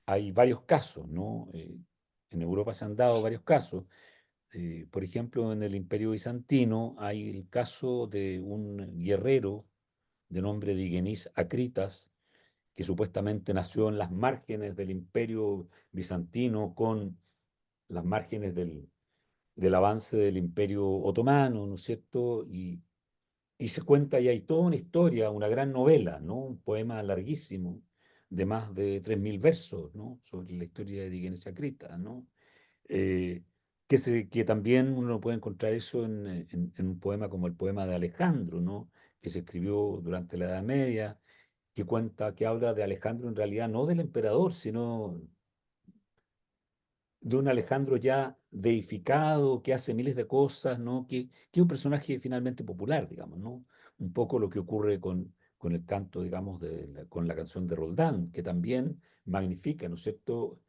Hay varios casos, ¿no? En Europa se han dado varios casos. Por ejemplo, en el Imperio Bizantino hay el caso de un guerrero de nombre Digenis Acritas, que supuestamente nació en las márgenes del Imperio Bizantino, con las márgenes del avance del Imperio Otomano, ¿no es cierto? Y se cuenta, y hay toda una historia, una gran novela, ¿no? Un poema larguísimo, de más de 3.000 versos, ¿no?, sobre la historia de Digenis Acritas, ¿no? Eh, que también uno puede encontrar eso en un poema como el poema de Alejandro, ¿no?, que se escribió durante la Edad Media, que cuenta, que habla de Alejandro en realidad no del emperador, sino de un Alejandro ya deificado, que hace miles de cosas, ¿no? Que es un personaje finalmente popular, digamos, ¿no? Un poco lo que ocurre con el canto, digamos, con la canción de Roldán, que también magnifica, ¿no es cierto?,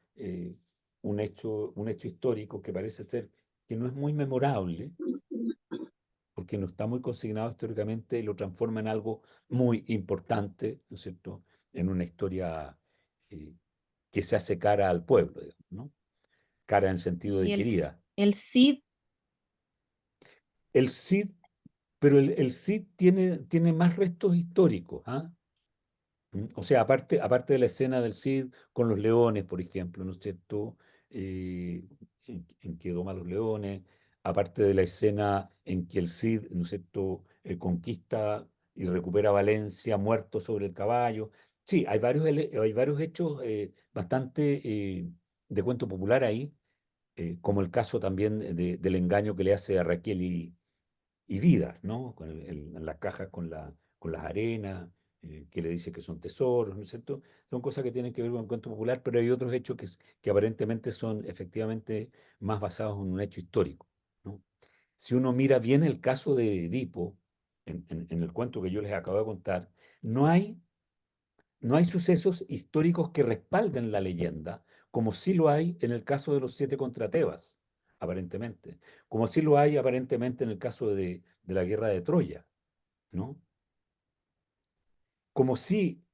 un hecho histórico que parece ser que no es muy memorable, porque no está muy consignado históricamente, y lo transforma en algo muy importante, ¿no es cierto?, en una historia eh, que se hace cara al pueblo, digamos, ¿no? Cara en el sentido de Y querida. el Cid, El Cid, pero el Cid tiene más restos históricos, ¿ah? O sea, aparte de la escena del Cid con los leones, por ejemplo, ¿no es cierto? En que doma a los leones, aparte de la escena en que el Cid, ¿no es cierto?, conquista y recupera Valencia muerto sobre el caballo. Sí, hay varios hechos bastante de cuento popular ahí, como el caso también del engaño que le hace a Raquel y Vidas, ¿no? En las cajas con las arenas, que le dice que son tesoros, ¿no es cierto? Son cosas que tienen que ver con el cuento popular, pero hay otros hechos que aparentemente son efectivamente más basados en un hecho histórico, ¿no? Si uno mira bien el caso de Edipo, en el cuento que yo les acabo de contar, no hay no hay sucesos históricos que respalden la leyenda, como sí lo hay en el caso de los 7 contra Tebas, aparentemente, como sí lo hay aparentemente en el caso de la guerra de Troya, ¿no? Como sí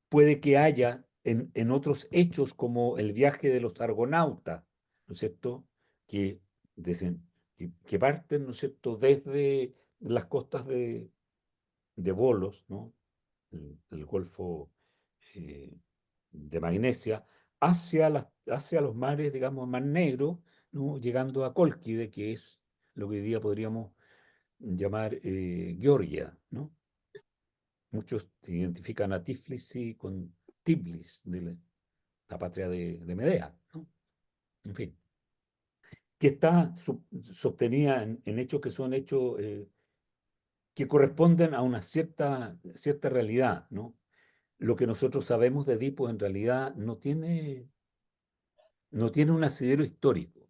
puede que haya en otros hechos como el viaje de los argonautas, ¿no es cierto?, que, desen- que parten, ¿no es cierto?, desde las costas de Volos, ¿no?, el Golfo eh, de Magnesia, hacia los mares, digamos, Mar Negro, ¿no?, llegando a Cólquide, que es lo que hoy día podríamos llamar Georgia, ¿no? Muchos identifican a Tiflis con Tiblis, de la patria de Medea, ¿no? En fin, que está sostenida en hechos que son hechos que corresponden a una cierta realidad, ¿no? Lo que nosotros sabemos de Edipo en realidad no tiene un asidero histórico.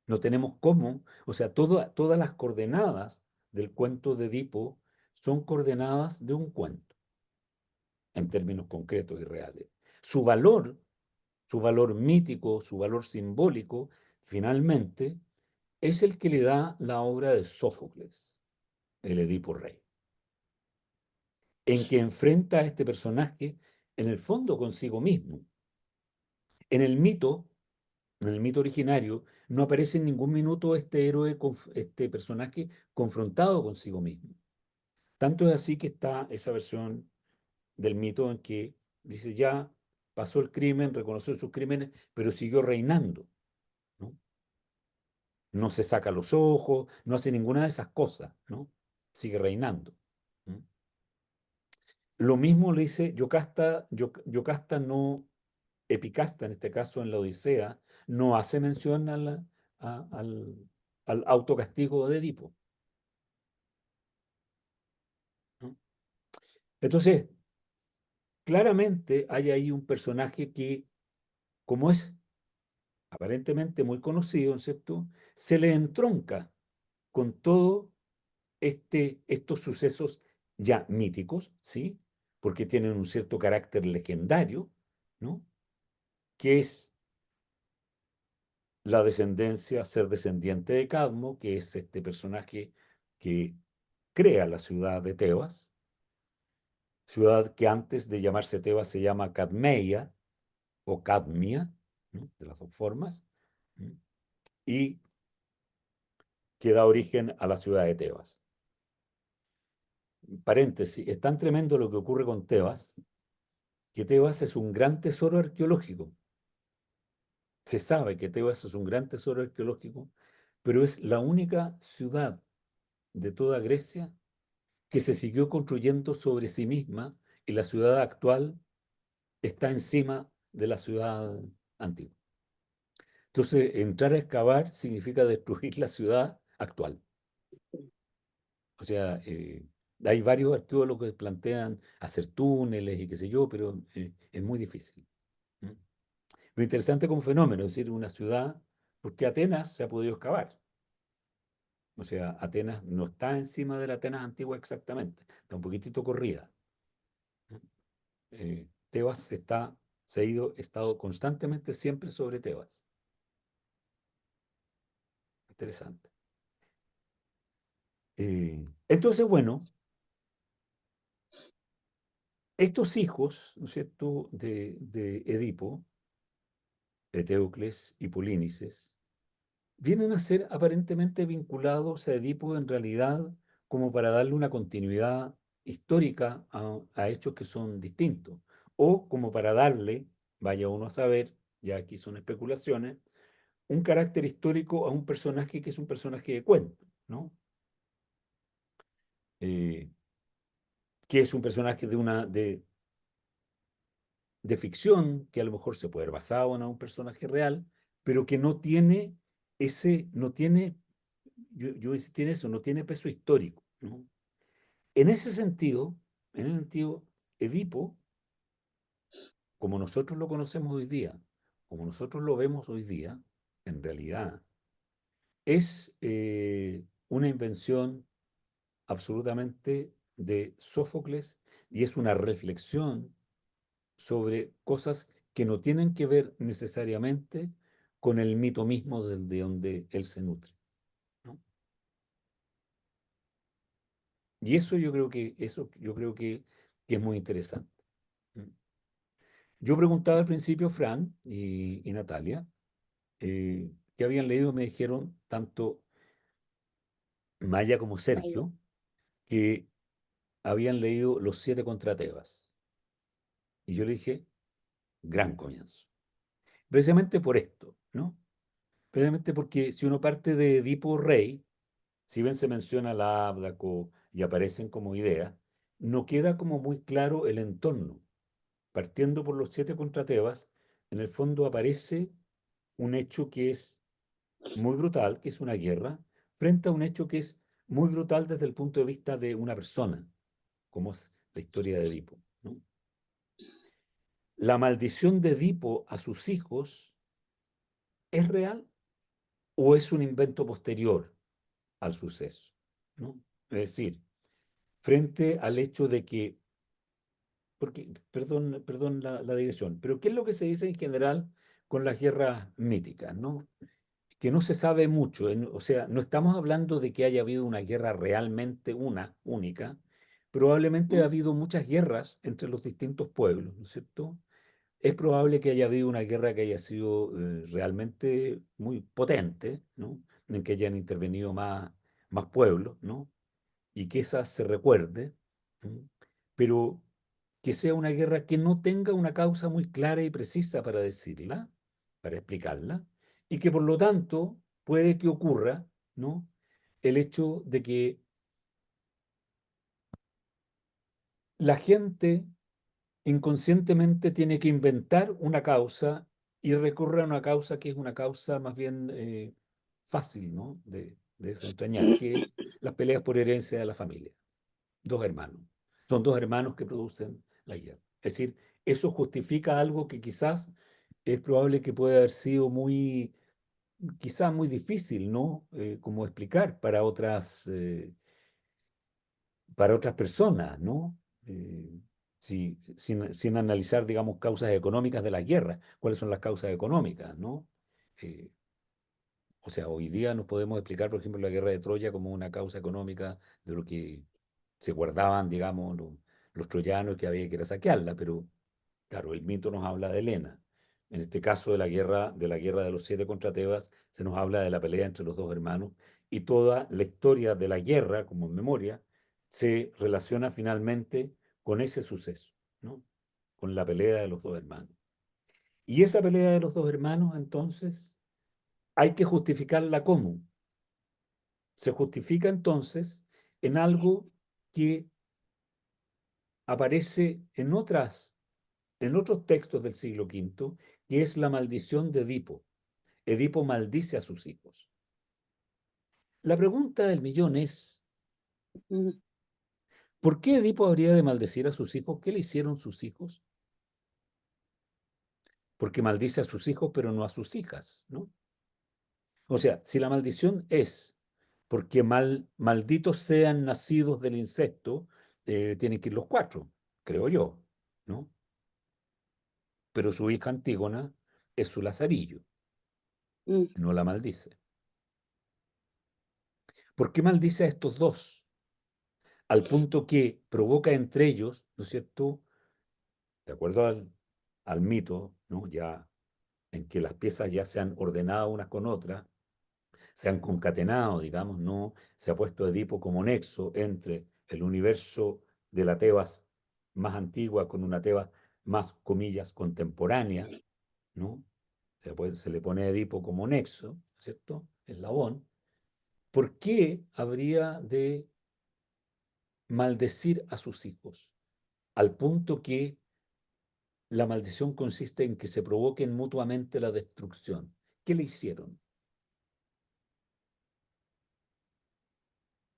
No tenemos cómo, o sea, todas las coordenadas del cuento de Edipo son coordenadas de un cuento, en términos concretos y reales. Su valor, su valor mítico, su valor simbólico, finalmente, es el que le da la obra de Sófocles, el Edipo Rey, en que enfrenta a este personaje, en el fondo, consigo mismo. En el mito, en el mito originario, no aparece en ningún minuto este héroe, este personaje confrontado consigo mismo. Tanto es así que está esa versión del mito en que dice ya, pasó el crimen, reconoció sus crímenes, pero siguió reinando, ¿no? No se saca los ojos, no hace ninguna de esas cosas, ¿no? Sigue reinando. ¿Mm? Lo mismo le dice Yocasta, Yocasta no, Epicasta en este caso en la Odisea, no hace mención al autocastigo de Edipo, ¿no? Entonces, claramente hay ahí un personaje que, como es aparentemente muy conocido, ¿no es cierto?, se le entronca con todos estos sucesos ya míticos, ¿sí? Porque tienen un cierto carácter legendario, ¿no? Que es la descendencia, ser descendiente de Cadmo, que es este personaje que crea la ciudad de Tebas, ciudad que antes de llamarse Tebas se llama Cadmeia o Cadmia, ¿no? De las dos formas, ¿no? Y que da origen a la ciudad de Tebas. Paréntesis, es tan tremendo lo que ocurre con Tebas, que Tebas es un gran tesoro arqueológico. Se sabe que Tebas es un gran tesoro arqueológico, pero es la única ciudad de toda Grecia que se siguió construyendo sobre sí misma y la ciudad actual está encima de la ciudad antigua. Entonces, entrar a excavar significa destruir la ciudad actual. O sea, hay varios arqueólogos que plantean hacer túneles y qué sé yo, pero es muy difícil. ¿Mm? Lo interesante como fenómeno, es decir, una ciudad, porque Atenas se ha podido excavar. O sea, Atenas no está encima de la Atenas antigua exactamente, está un poquitito corrida. ¿Mm? Tebas se ha estado constantemente siempre sobre Tebas. Interesante. Entonces, bueno, estos hijos, ¿no es cierto?, de Edipo, Eteocles y Polínices, vienen a ser aparentemente vinculados a Edipo en realidad como para darle una continuidad histórica a hechos que son distintos, o como para darle, vaya uno a saber, ya aquí son especulaciones, un carácter histórico a un personaje que es un personaje de cuento, ¿no? Eh, que es un personaje de ficción, que a lo mejor se puede ver basado en un personaje real, pero que no tiene no tiene, yo insistí en eso, no tiene peso histórico, ¿no? En ese sentido, Edipo, como nosotros lo conocemos hoy día, como nosotros lo vemos hoy día, en realidad, es una invención absolutamente de Sófocles y es una reflexión sobre cosas que no tienen que ver necesariamente con el mito mismo de donde él se nutre, ¿no? Y eso yo creo que es muy interesante. Yo preguntaba al principio, Fran y Natalia, que habían leído, me dijeron, tanto Maya como Sergio, que habían leído Los Siete contra Tebas. Y yo le dije, gran comienzo. Precisamente por esto, ¿no? Precisamente porque si uno parte de Edipo Rey, si bien se menciona la Ábdaco y aparecen como ideas, no queda como muy claro el entorno. Partiendo por los siete contra Tebas, en el fondo aparece un hecho que es muy brutal, que es una guerra, frente a un hecho que es muy brutal desde el punto de vista de una persona, como es la historia de Edipo, ¿no? La maldición de Edipo a sus hijos es real o es un invento posterior al suceso, ¿no? Es decir, frente al hecho de que, porque, perdón la dirección, pero ¿qué es lo que se dice en general con las guerras míticas, ¿no? Que no se sabe mucho, o sea, no estamos hablando de que haya habido una guerra realmente única, probablemente ha habido muchas guerras entre los distintos pueblos, ¿no es cierto? Es probable que haya habido una guerra que haya sido realmente muy potente, ¿no? En que hayan intervenido más pueblos, ¿no? Y que esa se recuerde, ¿no? Pero que sea una guerra que no tenga una causa muy clara y precisa para decirla, para explicarla, y que por lo tanto puede que ocurra, ¿no? El hecho de que la gente inconscientemente tiene que inventar una causa y recurre a una causa que es una causa más bien fácil, ¿no? De desentrañar, que es las peleas por herencia de la familia. Dos hermanos. Son dos hermanos que producen la guerra. Es decir, eso justifica algo que quizás es probable que pueda haber sido quizás muy difícil, ¿no? Como explicar para otras personas, ¿no? Sin analizar, digamos, causas económicas de la guerra. ¿Cuáles son las causas económicas, ¿no? Eh, o sea, hoy día nos podemos explicar, por ejemplo, la guerra de Troya como una causa económica de lo que se guardaban, digamos, los troyanos, que había que ir a saquearla, pero claro, el mito nos habla de Helena. En este caso de la guerra de los siete contra Tebas, se nos habla de la pelea entre los dos hermanos y toda la historia de la guerra, como en memoria, se relaciona finalmente con ese suceso, ¿no? Con la pelea de los dos hermanos. Y esa pelea de los dos hermanos, entonces, hay que justificarla ¿cómo? Se justifica entonces en algo que aparece en otros textos del siglo V, que es la maldición de Edipo. Edipo maldice a sus hijos. La pregunta del millón es, Mm, ¿por qué Edipo habría de maldecir a sus hijos? ¿Qué le hicieron sus hijos? Porque maldice a sus hijos, pero no a sus hijas, ¿no? O sea, si la maldición es porque malditos sean nacidos del incesto, tienen que ir los cuatro, creo yo, ¿no? Pero su hija Antígona es su lazarillo, mm, no la maldice. ¿Por qué maldice a estos dos? Al punto que provoca entre ellos, ¿no es cierto?, de acuerdo al mito, ¿no?, ya en que las piezas ya se han ordenado unas con otras, se han concatenado, digamos, ¿no? Se ha puesto Edipo como nexo entre el universo de la Tebas más antigua con una Tebas más, comillas, contemporánea, ¿no? Se le pone a Edipo como nexo, ¿cierto? Eslabón. ¿Por qué habría de maldecir a sus hijos? Al punto que la maldición consiste en que se provoquen mutuamente la destrucción. ¿Qué le hicieron?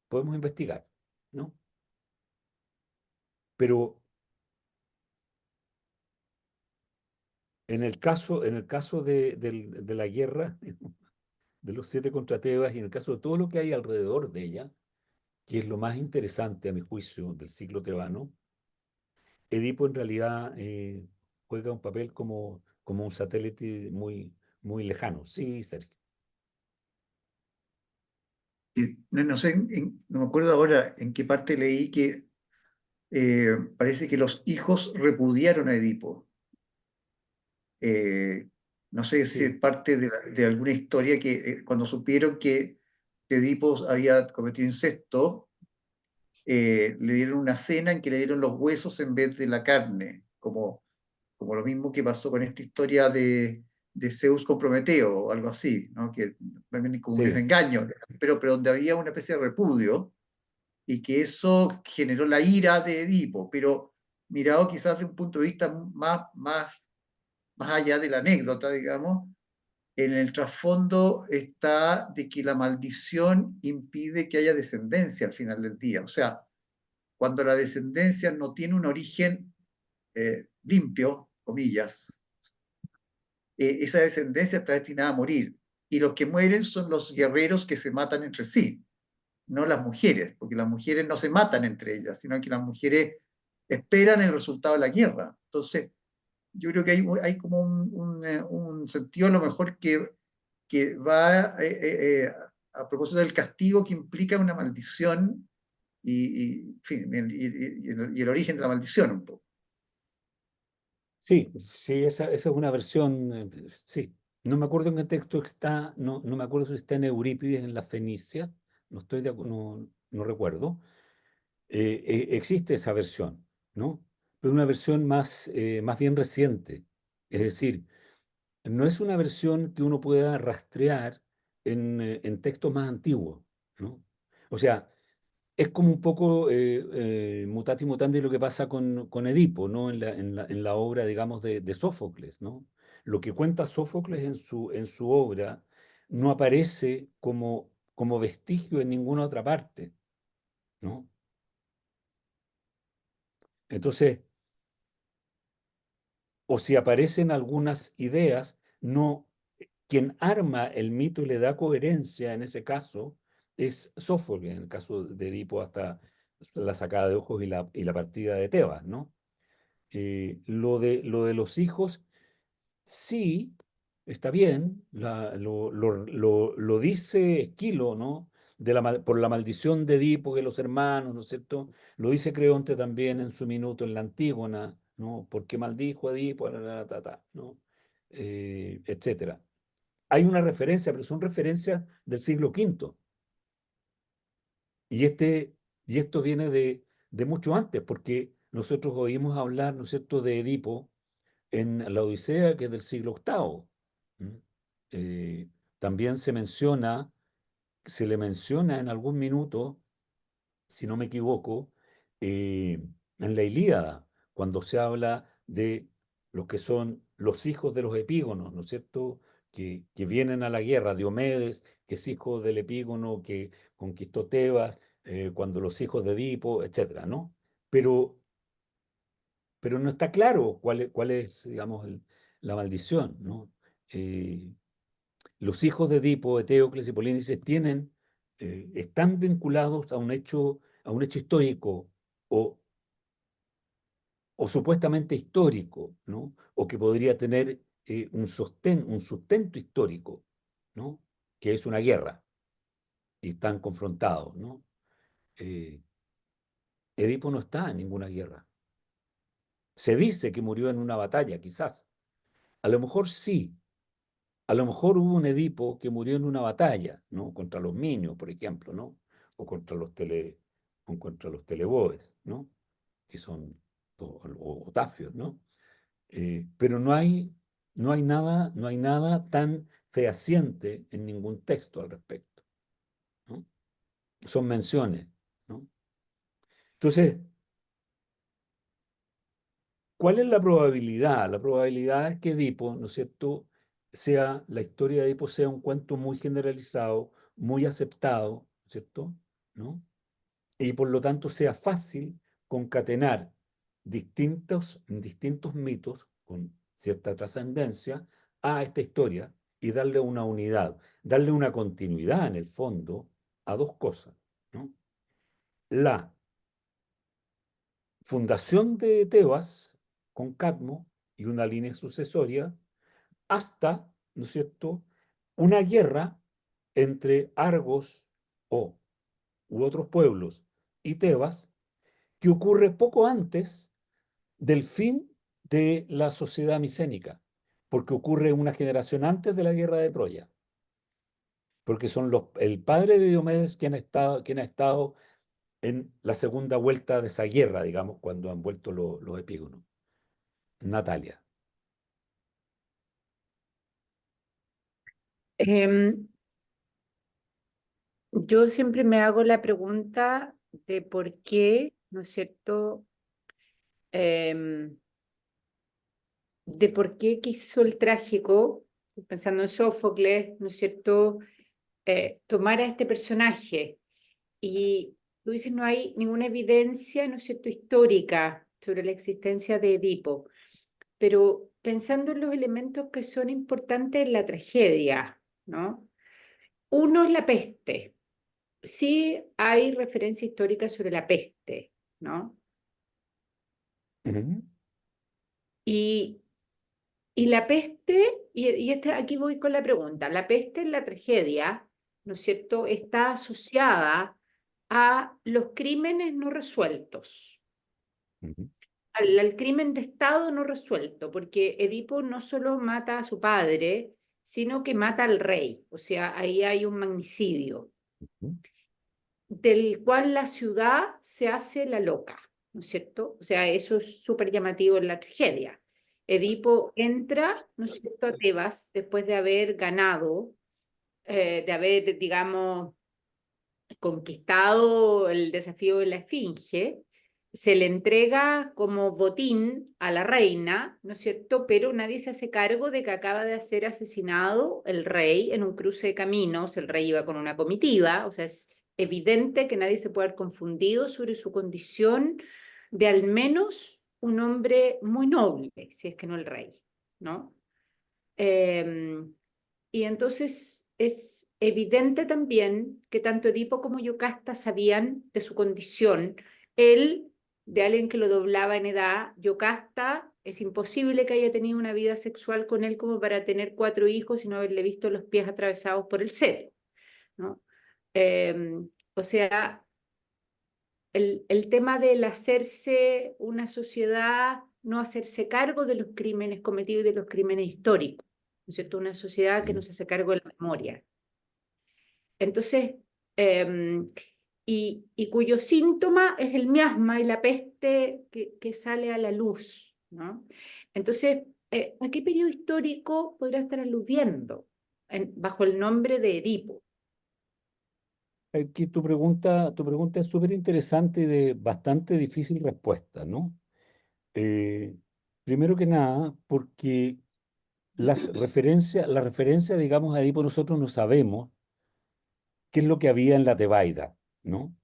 Podemos investigar, ¿no? Pero en el caso de la guerra, de los siete contra Tebas, y en el caso de todo lo que hay alrededor de ella, que es lo más interesante a mi juicio del ciclo tebano, Edipo en realidad juega un papel como un satélite muy, muy lejano. Sí, Sergio. No, no sé, no me acuerdo ahora en qué parte leí que parece que los hijos repudiaron a Edipo. Eh, no sé si es Sí, parte de alguna historia que cuando supieron que Edipo había cometido incesto, le dieron una cena en que le dieron los huesos en vez de la carne, como lo mismo que pasó con esta historia de Zeus con Prometeo o algo así, ¿no? Que también como un sí. engaño, pero donde había una especie de repudio y que eso generó la ira de Edipo, pero mirado quizás de un punto de vista más allá de la anécdota, digamos, en el trasfondo está de que la maldición impide que haya descendencia al final del día. O sea, cuando la descendencia no tiene un origen limpio, comillas, esa descendencia está destinada a morir. Y los que mueren son los guerreros que se matan entre sí, no las mujeres, porque las mujeres no se matan entre ellas, sino que las mujeres esperan el resultado de la guerra. Entonces, yo creo que hay como un sentido a lo mejor que va a propósito del castigo que implica una maldición en fin, y el origen de la maldición un poco. Sí, sí, esa es una versión, sí. No me acuerdo en qué texto está, no me acuerdo si está en Eurípides, en la Fenicia, no recuerdo. Existe esa versión, ¿no? pero una versión más bien reciente. Es decir, no es una versión que uno pueda rastrear en textos más antiguos, ¿no? O sea, es como un poco mutati mutandi lo que pasa con Edipo, ¿no? En la obra, digamos, de Sófocles, ¿no? Lo que cuenta Sófocles en su obra no aparece como vestigio en ninguna otra parte, ¿no? Entonces, o si aparecen algunas ideas, no, quien arma el mito y le da coherencia en ese caso es Sófocles, en el caso de Edipo hasta la sacada de ojos y la partida de Tebas, ¿no? Lo de los hijos, sí, está bien, lo dice Esquilo, ¿no? Por la maldición de Edipo que los hermanos, ¿no es cierto? Lo dice Creonte también en su minuto en la Antígona, ¿no? Porque maldijo a Edipo, ¿no? Etcétera. Hay una referencia, pero son referencias del siglo V. Y, y esto viene de mucho antes, porque nosotros oímos hablar, ¿no es cierto?, de Edipo en la Odisea, que es del siglo VIII. ¿Mm? Eh, También se le menciona en algún minuto, si no me equivoco, en la Ilíada, cuando se habla de los que son los hijos de los epígonos, ¿no es cierto?, que vienen a la guerra. Diomedes, que es hijo del epígono que conquistó Tebas, cuando los hijos de Edipo, etcétera, ¿no? Pero, pero no está claro cuál es, digamos, la maldición, ¿no? Eh, los hijos de Edipo, Eteocles y Polínices están vinculados a un hecho histórico o, o supuestamente histórico, ¿no? O que podría tener un sustento histórico, ¿no? Que es una guerra y están confrontados, ¿no? Eh, Edipo no está en ninguna guerra. Se dice que murió en una batalla, quizás. A lo mejor sí. A lo mejor hubo un Edipo que murió en una batalla, ¿no? Contra los Minios, por ejemplo, ¿no? O contra los Teleboes, ¿no? Que son, o Tafios, ¿no? Pero no hay nada tan fehaciente en ningún texto al respecto, ¿no? Son menciones, ¿no? Entonces, ¿cuál es la probabilidad? La probabilidad es que Edipo, ¿no es cierto?, la historia de Edipo sea un cuento muy generalizado, muy aceptado, ¿no es cierto?, ¿no? Y por lo tanto sea fácil concatenar distintos mitos con cierta trascendencia a esta historia y darle una unidad, darle una continuidad en el fondo a dos cosas, ¿no? La fundación de Tebas con Cadmo y una línea sucesoria hasta, ¿no es cierto?, una guerra entre Argos u otros pueblos y Tebas que ocurre poco antes del fin de la sociedad micénica, porque ocurre una generación antes de la guerra de Troya, porque son el padre de Diomedes quien ha estado en la segunda vuelta de esa guerra, digamos, cuando han vuelto los epígonos. Natalia. Em, yo siempre me hago la pregunta de por qué, ¿no es cierto? Em, de por qué quiso el trágico, pensando en Sófocles, ¿no es cierto? Tomar a este personaje. Y tú dices, no hay ninguna evidencia, ¿no es cierto?, histórica sobre la existencia de Edipo. Pero pensando en los elementos que son importantes en la tragedia, ¿no? Uno es la peste. Sí hay referencia histórica sobre la peste, ¿no? Ujú. Y, y la peste, aquí voy con la pregunta, la peste en la tragedia, ¿no es cierto?, está asociada a los crímenes no resueltos, Ujú. al crimen de Estado no resuelto, porque Edipo no solo mata a su padre, sino que mata al rey, o sea, ahí hay un magnicidio, Ujú. del cual la ciudad se hace la loca, ¿no es cierto? O sea, eso es súper llamativo en la tragedia. Edipo entra, ¿no es cierto?, a Tebas después de haber ganado, de haber, digamos, conquistado el desafío de la Esfinge, se le entrega como botín a la reina, ¿no es cierto? Pero nadie se hace cargo de que acaba de ser asesinado el rey en un cruce de caminos. El rey iba con una comitiva, o sea, es evidente que nadie se puede haber confundido sobre su condición de al menos un hombre muy noble, si es que no el rey, ¿no? Y entonces es evidente también que tanto Edipo como Yocasta sabían de su condición. Él, de alguien que lo doblaba en edad, Yocasta, es imposible que haya tenido una vida sexual con él como para tener 4 hijos y no haberle visto los pies atravesados por el cepo, ¿no? O sea, el tema del hacerse una sociedad, no hacerse cargo de los crímenes cometidos y de los crímenes históricos, ¿no es cierto? Una sociedad que no se hace cargo de la memoria. Entonces, y cuyo síntoma es el miasma y la peste que sale a la luz, ¿no? Entonces, ¿a qué periodo histórico podría estar aludiendo bajo el nombre de Edipo? Que tu pregunta es súper interesante y de bastante difícil respuesta, ¿no? Eh, Primero que nada, porque la referencia, digamos, ahí por nosotros no sabemos qué es lo que había en la Tebaida, ¿no?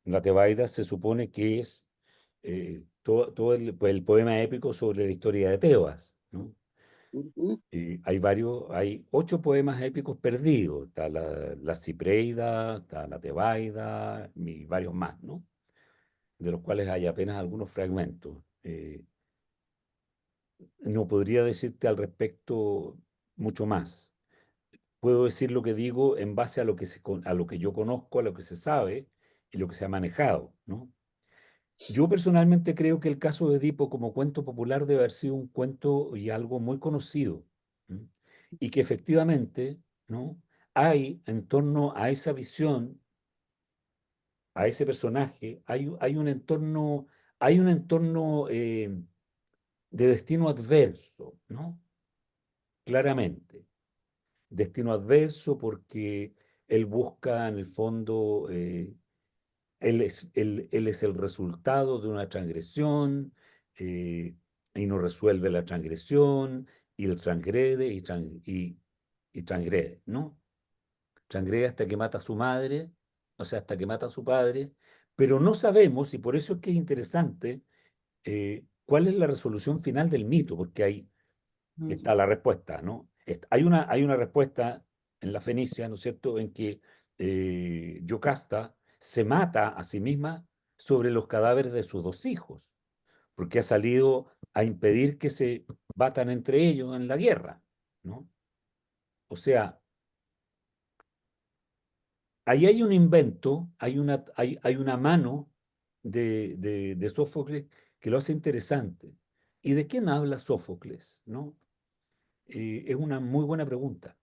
La Tebaida se supone que es todo el poema épico sobre la historia de Tebas, ¿no? ujú, Hay 8 poemas épicos perdidos. Está la Cipreida, está la Tebaida y varios más, ¿no? De los cuales hay apenas algunos fragmentos. No podría decirte al respecto mucho más. Puedo decir lo que digo en base a a lo que yo conozco, a lo que se sabe y lo que se ha manejado, ¿no? Yo personalmente creo que el caso de Edipo como cuento popular debe haber sido un cuento y algo muy conocido, ¿no? Y que efectivamente, ¿no?, hay en torno a esa visión, a ese personaje, hay un entorno de destino adverso, ¿no? Claramente. Destino adverso porque él busca en el fondo, él es el resultado de una transgresión, eh, y no resuelve la transgresión y él transgrede y transgrede, ¿no? Transgrede hasta que mata a su madre, o sea, hasta que mata a su padre, pero no sabemos, y por eso es que es interesante, cuál es la resolución final del mito, porque está la respuesta, ¿no? Hay una respuesta en la Fenicia, ¿no es cierto?, en que Yocasta se mata a sí misma sobre los cadáveres de sus 2 hijos, porque ha salido a impedir que se batan entre ellos en la guerra, ¿no? O sea, ahí hay un invento, hay una mano de Sófocles que lo hace interesante. ¿Y de quién habla Sófocles, no? Es una muy buena pregunta.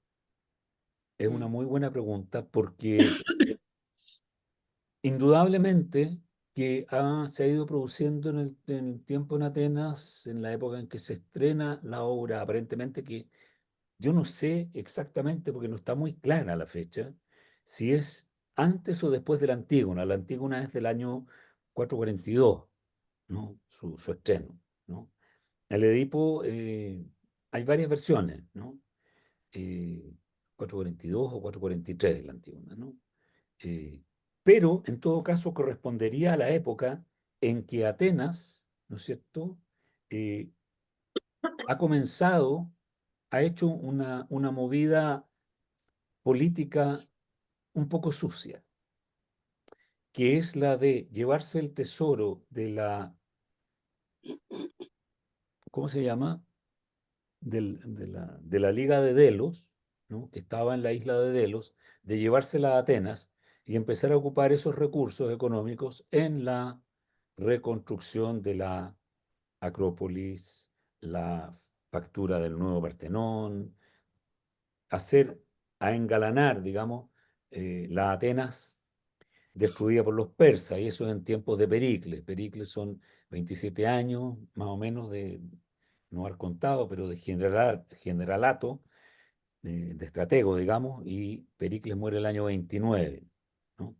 Es una muy buena pregunta porque indudablemente que se ha ido produciendo en el tiempo en Atenas, en la época en que se estrena la obra, aparentemente que yo no sé exactamente porque no está muy clara la fecha, si es antes o después de la Antígona. La Antígona es del año 442, ¿no? Su estreno, ¿no? El Edipo, hay varias versiones, ¿no? 442 o 443 la Antígona, ¿no? Eh, pero en todo caso correspondería a la época en que Atenas, ¿no es cierto?, eh, ha comenzado, ha hecho una movida política un poco sucia, que es la de llevarse el tesoro ¿cómo se llama?, de la Liga de Delos, ¿no?, que estaba en la isla de Delos, de llevársela a Atenas y empezar a ocupar esos recursos económicos en la reconstrucción de la Acrópolis, la factura del nuevo Partenón, hacer, a engalanar, digamos, la Atenas destruida por los persas, y eso es en tiempos de Pericles. Pericles son 27 años, más o menos, de, no haber contado, pero de generalato, de estratego, digamos, y Pericles muere el año 29, ¿no?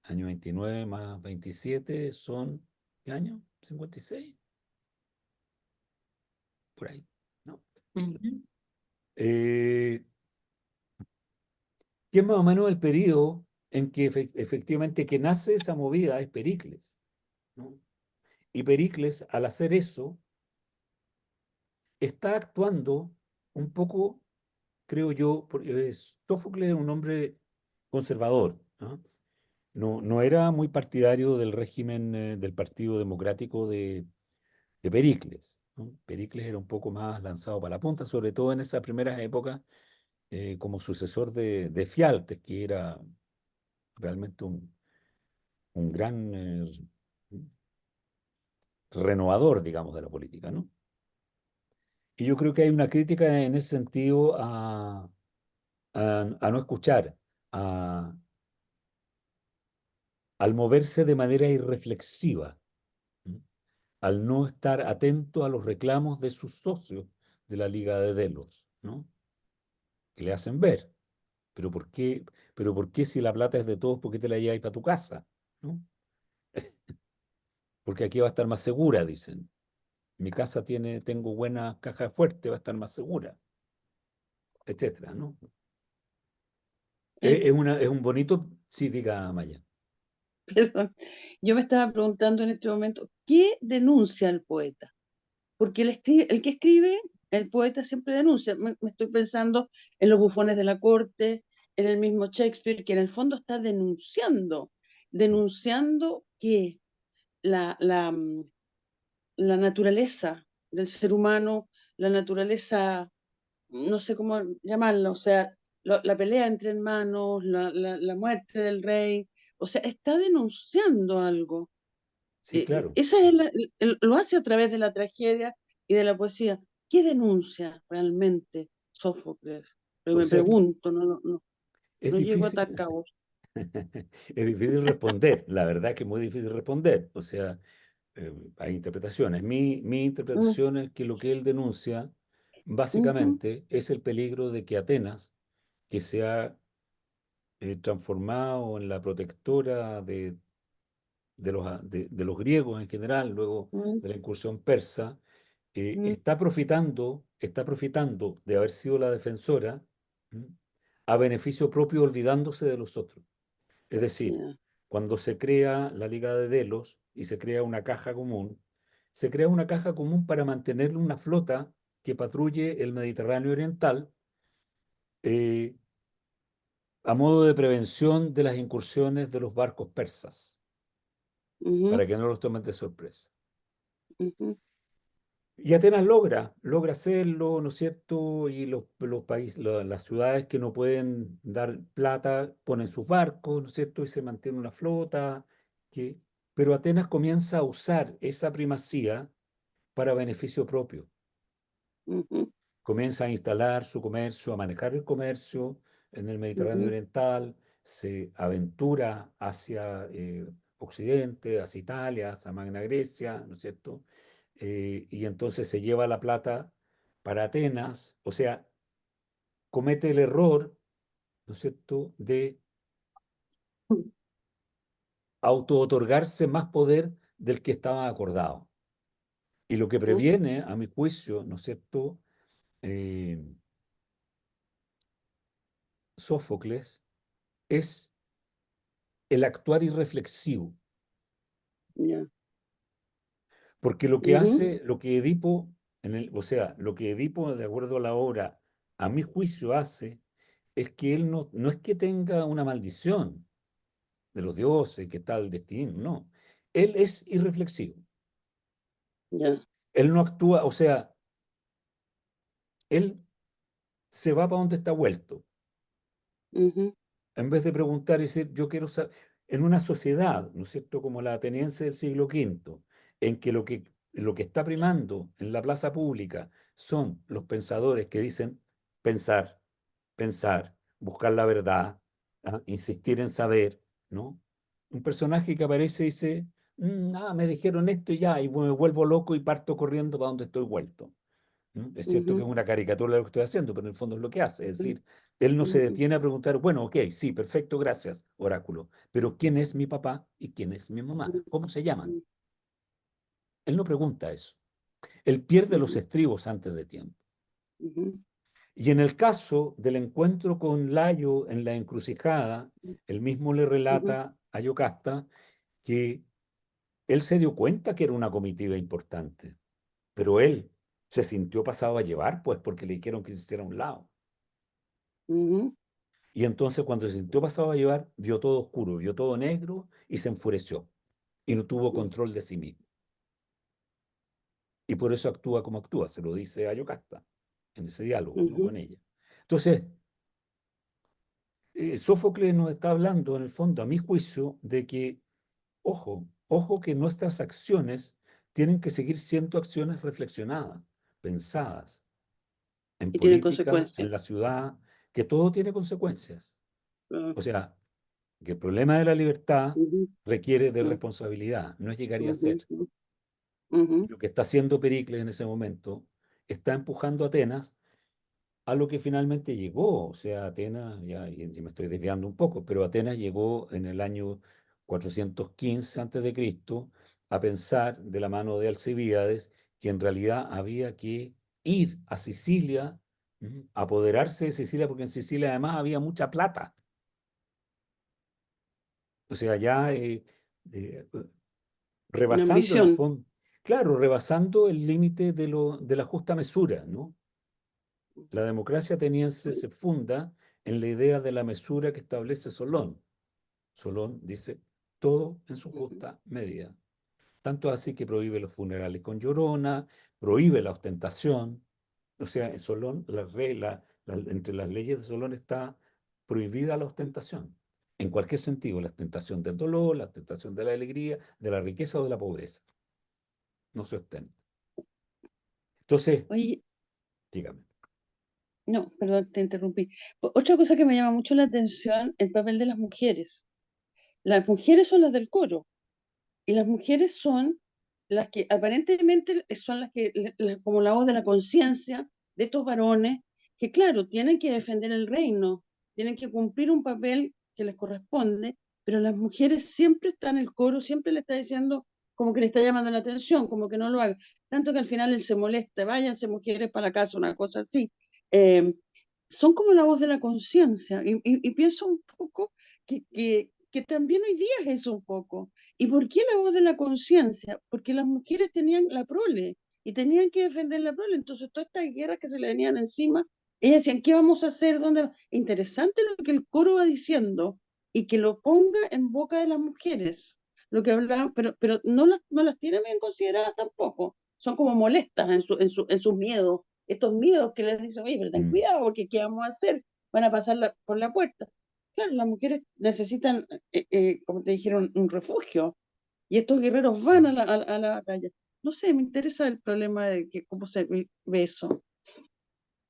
Año 29 más 27 son, ¿qué año? 56, por ahí, ¿no? Ujú. Eh, que es más o menos el periodo en que efectivamente que nace esa movida es Pericles, ¿no? Y Pericles, al hacer eso, está actuando un poco, creo yo, porque Sófocles es un hombre conservador, ¿no? No era muy partidario del régimen del Partido Democrático de Pericles, ¿no? Pericles era un poco más lanzado para la punta, sobre todo en esas primeras épocas, como sucesor de Fialtes, que era realmente un gran renovador, digamos, de la política, ¿no? Y yo creo que hay una crítica en ese sentido a no escuchar, a, al moverse de manera irreflexiva, ¿m? Al no estar atento a los reclamos de sus socios de la Liga de Delos, ¿no? Que le hacen ver, pero ¿por qué, pero por qué si la plata es de todos, por qué te la lleváis para tu casa? ¿No? Porque aquí va a estar más segura, dicen. Mi casa tengo buena caja fuerte, va a estar más segura, etcétera, ¿no? Eh, Es un bonito, sí, diga Maya. Perdón, yo me estaba preguntando en este momento, ¿qué denuncia el poeta? Porque el que escribe, el poeta siempre denuncia. Me estoy pensando en los bufones de la corte, en el mismo Shakespeare, que en el fondo está denunciando que la naturaleza del ser humano, la naturaleza, no sé cómo llamarlo, o sea, la pelea entre hermanos, la muerte del rey, o sea, está denunciando algo. Sí, claro. Esa es lo hace a través de la tragedia y de la poesía. ¿Qué denuncia realmente Sófocles? Yo O me sea, pregunto, no, es no llego a difícil, tal cabo. es difícil responder, la verdad que es muy difícil responder. O sea, hay interpretaciones. Mi Mm, interpretación es que lo que él denuncia ujú, básicamente es el peligro de que Atenas, que se ha transformado en la protectora de los griegos en general, luego mm, de la incursión persa, mm, está profitando de haber sido la defensora, ¿m? A beneficio propio, olvidándose de los otros. Es decir, ya, cuando se crea la Liga de Delos y se crea una caja común, se crea una caja común para mantener una flota que patrulle el Mediterráneo Oriental, eh, a modo de prevención de las incursiones de los barcos persas, ujú, para que no los tomen de sorpresa. ujú, Y Atenas logra hacerlo, ¿no es cierto? Y los países, las ciudades que no pueden dar plata ponen sus barcos, ¿no es cierto? Y se mantiene una flota. Que... Pero Atenas comienza a usar esa primacía para beneficio propio. ujú, Comienza a instalar su comercio, a manejar el comercio en el Mediterráneo ujú, Oriental, se aventura hacia Occidente, hacia Italia, hacia Magna Grecia, ¿no es cierto? Y entonces se lleva la plata para Atenas, o sea, comete el error, ¿no es cierto?, de auto-otorgarse más poder del que estaba acordado. Y lo que ujú, previene, a mi juicio, ¿no es cierto?, eh, Sófocles, es el actuar irreflexivo, ya, porque lo que ujú, hace, lo que Edipo, o sea, lo que Edipo, de acuerdo a la obra, a mi juicio hace, es que él no es que tenga una maldición de los dioses, que está el destino, no. Él es irreflexivo. ya, Él no actúa, o sea, él se va para donde está vuelto. ujú, En vez de preguntar y decir, yo quiero saber, en una sociedad, ¿no es cierto?, como la ateniense del siglo V, en que lo que está primando en la plaza pública son los pensadores que dicen pensar, pensar, buscar la verdad, ¿ah? Insistir en saber, ¿no? Un personaje que aparece y dice, me dijeron esto y ya, y me vuelvo loco y parto corriendo para donde estoy vuelto. ¿Mm? Es cierto que es Ujú, una caricatura de lo que estoy haciendo, pero en el fondo es lo que hace. Es decir, él no se ujú, detiene a preguntar, bueno, ok, sí, perfecto, gracias, oráculo, pero ¿quién es mi papá y quién es mi mamá? ¿Cómo se llaman? Él no pregunta eso. Él pierde los ujú, estribos antes de tiempo. ujú, Y en el caso del encuentro con Layo en la encrucijada, él mismo le ujú, relata a Yocasta que él se dio cuenta que era una comitiva importante, pero él se sintió pasado a llevar, pues, porque le dijeron que se hiciera a un lado. ujú, Y entonces cuando se sintió pasado a llevar, vio todo oscuro, vio todo negro y se enfureció y no tuvo ujú, control de sí mismo. Y por eso actúa como actúa, se lo dice a Yocasta en ese diálogo, no ujú, con ella. Entonces, Sófocles nos está hablando, en el fondo, a mi juicio, de que, ojo que nuestras acciones tienen que seguir siendo acciones reflexionadas, pensadas, en y tienen política, consecuencias. en la ciudad, que todo tiene consecuencias. Ah, O sea, que el problema de la libertad ujú, requiere de ujú, responsabilidad, no es llegar y ujú, hacer. ujú, ujú, Lo que está haciendo Pericles en ese momento está empujando a Atenas a lo que finalmente llegó. O sea, Atenas, ya me estoy desviando un poco, pero Atenas llegó en el año 415 antes de Cristo a pensar de la mano de Alcibíades que en realidad había que ir a Sicilia, apoderarse de Sicilia, porque en Sicilia además había mucha plata. O sea, ya eh, una rebasando en el ambición. fondo, claro, rebasando el límite de la justa mesura, ¿no? La democracia ateniense se funda en la idea de la mesura que establece Solón. Solón dice todo en su Ujú, justa medida. Tanto así que prohíbe los funerales con llorona, prohíbe la ostentación. O sea, en Solón, entre las leyes de Solón está prohibida la ostentación. En cualquier sentido, la ostentación del dolor, la ostentación de la alegría, de la riqueza o de la pobreza. No se ostenta. Entonces, Oye, dígame. no, perdón, te interrumpí. Otra cosa que me llama mucho la atención, el papel de las mujeres. Las mujeres son las del coro y las mujeres son las que aparentemente son las que, como la voz de la conciencia de estos varones, que claro, tienen que defender el reino, tienen que cumplir un papel que les corresponde, pero las mujeres siempre están en el coro, siempre le está diciendo como que le está llamando la atención, como que no lo haga. Tanto que al final él se molesta, váyanse mujeres para la casa, una cosa así. Eh, Son como la voz de la conciencia y pienso un poco que también hoy día es eso un poco. ¿Y por qué la voz de la conciencia? Porque las mujeres tenían la prole y tenían que defender la prole. Entonces, todas estas guerras que se le venían encima, ellas decían, ¿qué vamos a hacer? ¿Dónde? Interesante lo que el coro va diciendo y que lo ponga en boca de las mujeres. Lo que hablaban, pero no las tienen bien consideradas tampoco. Son como molestas en sus miedos. Estos miedos que les dicen, oye, pero ten Mm, cuidado, porque ¿qué vamos a hacer? Van a pasar por la puerta. Claro, las mujeres necesitan, como te dijeron, un refugio. Y estos guerreros van mm. a la batalla. No sé, me interesa el problema de que cómo se ve eso.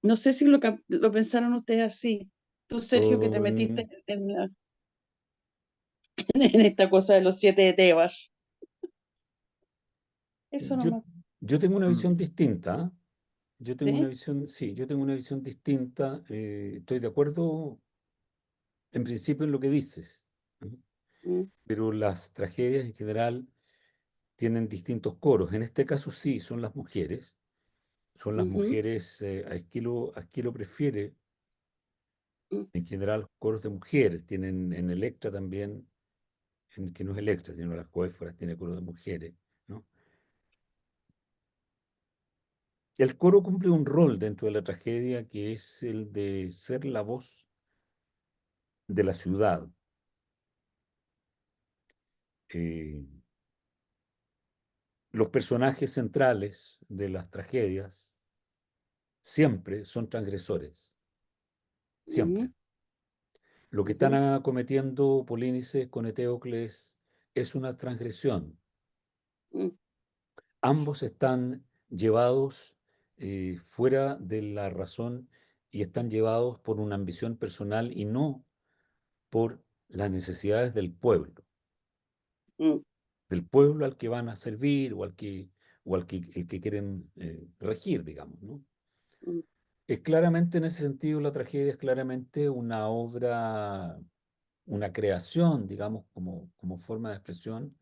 No sé si lo pensaron ustedes así. Tú, Sergio, que te Um, metiste en esta cosa de los siete de Tebas. Eso yo, nomás. yo tengo una visión distinta. ¿Ah? Yo tengo una ¿Sí? visión, sí, yo tengo una visión distinta. Estoy de acuerdo en principio en lo que dices, ¿no? Mm, Pero las tragedias en general tienen distintos coros. En este caso sí, son las mujeres. Son las ujú, mujeres, Asquilo prefiere mm, en general coros de mujeres. Tienen en Electra también, que no es Electra, sino las Coéforas, tiene coros de mujeres, ¿no? El coro cumple un rol dentro de la tragedia que es el de ser la voz de la ciudad. Eh, los personajes centrales de las tragedias siempre son transgresores, siempre. ujú, Lo que están ujú, cometiendo Polínices con Eteocles es una transgresión. mm, Ambos están llevados fuera de la razón y están llevados por una ambición personal y no por las necesidades del pueblo. mm, del pueblo al que van a servir o el que quieren regir, digamos, ¿no? mm. Es claramente en ese sentido la tragedia es claramente una obra, una creación, digamos, como forma de expresión,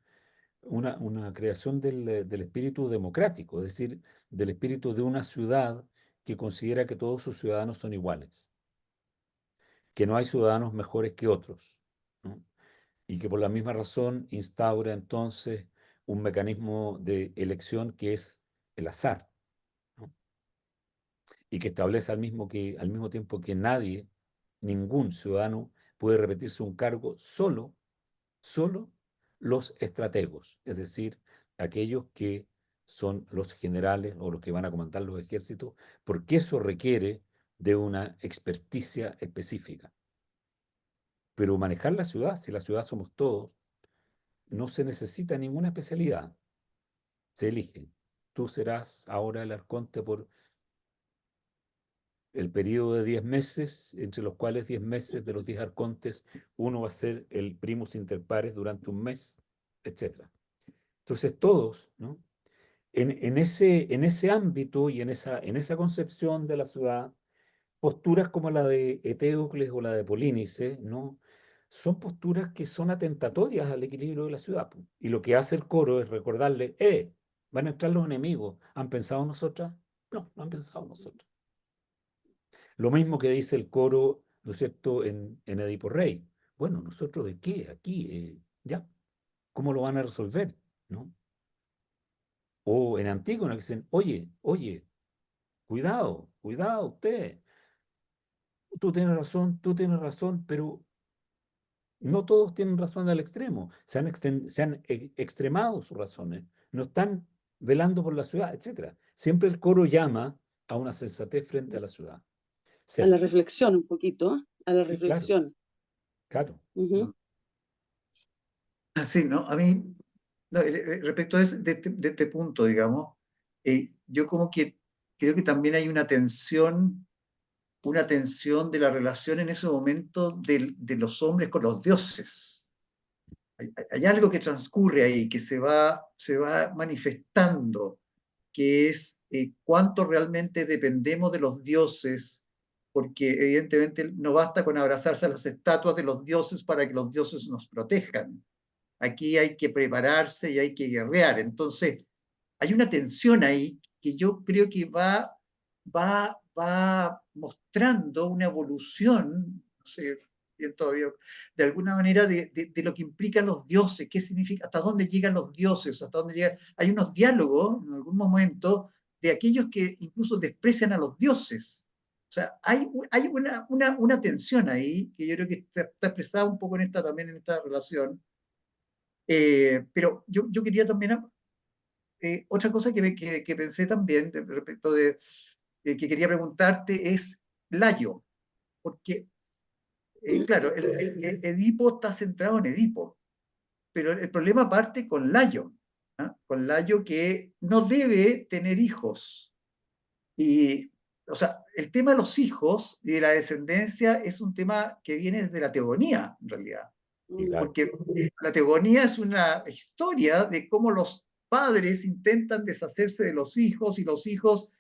una creación del espíritu democrático, es decir, del espíritu de una ciudad que considera que todos sus ciudadanos son iguales, que no hay ciudadanos mejores que otros, ¿no? Y que por la misma razón instaura entonces un mecanismo de elección que es el azar, ¿no? Y que establece al mismo tiempo que nadie, ningún ciudadano puede repetirse un cargo solo los estrategos, es decir, aquellos que son los generales o los que van a comandar los ejércitos, porque eso requiere de una experticia específica. Pero manejar la ciudad, si la ciudad somos todos, no se necesita ninguna especialidad. Se elige. Tú serás ahora el arconte por el periodo de 10 meses, entre los cuales 10 meses de los 10 arcontes, uno va a ser el primus inter pares durante un mes, etc. Entonces todos, ¿no? En ese ámbito y en esa concepción de la ciudad, posturas como la de Eteocles o la de Polínice, ¿no? Son posturas que son atentatorias al equilibrio de la ciudad, po. Y lo que hace el coro es recordarle, van a entrar los enemigos, ¿han pensado en nosotras? No, no han pensado en nosotros. Lo mismo que dice el coro, ¿no es cierto?, en Edipo Rey. Bueno, ¿nosotros de qué? Aquí, ya, ¿cómo lo van a resolver? ¿No? O en Antígona que dicen, oye, cuidado, cuidado usted, tú tienes razón, pero no todos tienen razón al extremo, se han extremado sus razones, no están velando por la ciudad, etcétera. Siempre el coro llama a una sensatez frente a la ciudad. A la Sergio. reflexión un poquito, ¿eh? A la Sí, claro, reflexión. claro. Ujú. Sí, ¿no? A mí, no, respecto de este punto, digamos, yo como que creo que también hay una tensión de la relación en ese momento de los hombres con los dioses. Hay algo que transcurre ahí, que se va manifestando, que es cuánto realmente dependemos de los dioses, porque evidentemente no basta con abrazarse a las estatuas de los dioses para que los dioses nos protejan. Aquí hay que prepararse y hay que guerrear. Entonces, hay una tensión ahí que yo creo que va mostrando una evolución, no sé, bien todavía, de alguna manera de lo que implican los dioses, qué significa, hasta dónde llegan los dioses, hasta dónde llegan. Hay unos diálogos en algún momento de aquellos que incluso desprecian a los dioses. O sea, hay una tensión ahí que yo creo que está expresada un poco en esta, también en esta relación. Pero yo quería también otra cosa que pensé también respecto de que quería preguntarte es Layo, porque claro, el Edipo está centrado en Edipo, pero el problema parte con Layo, ¿ah? Con Layo que no debe tener hijos. Y, o sea, el tema de los hijos y de la descendencia es un tema que viene desde la teogonía, en realidad. Y claro, Porque la teogonía es una historia de cómo los padres intentan deshacerse de los hijos y los hijos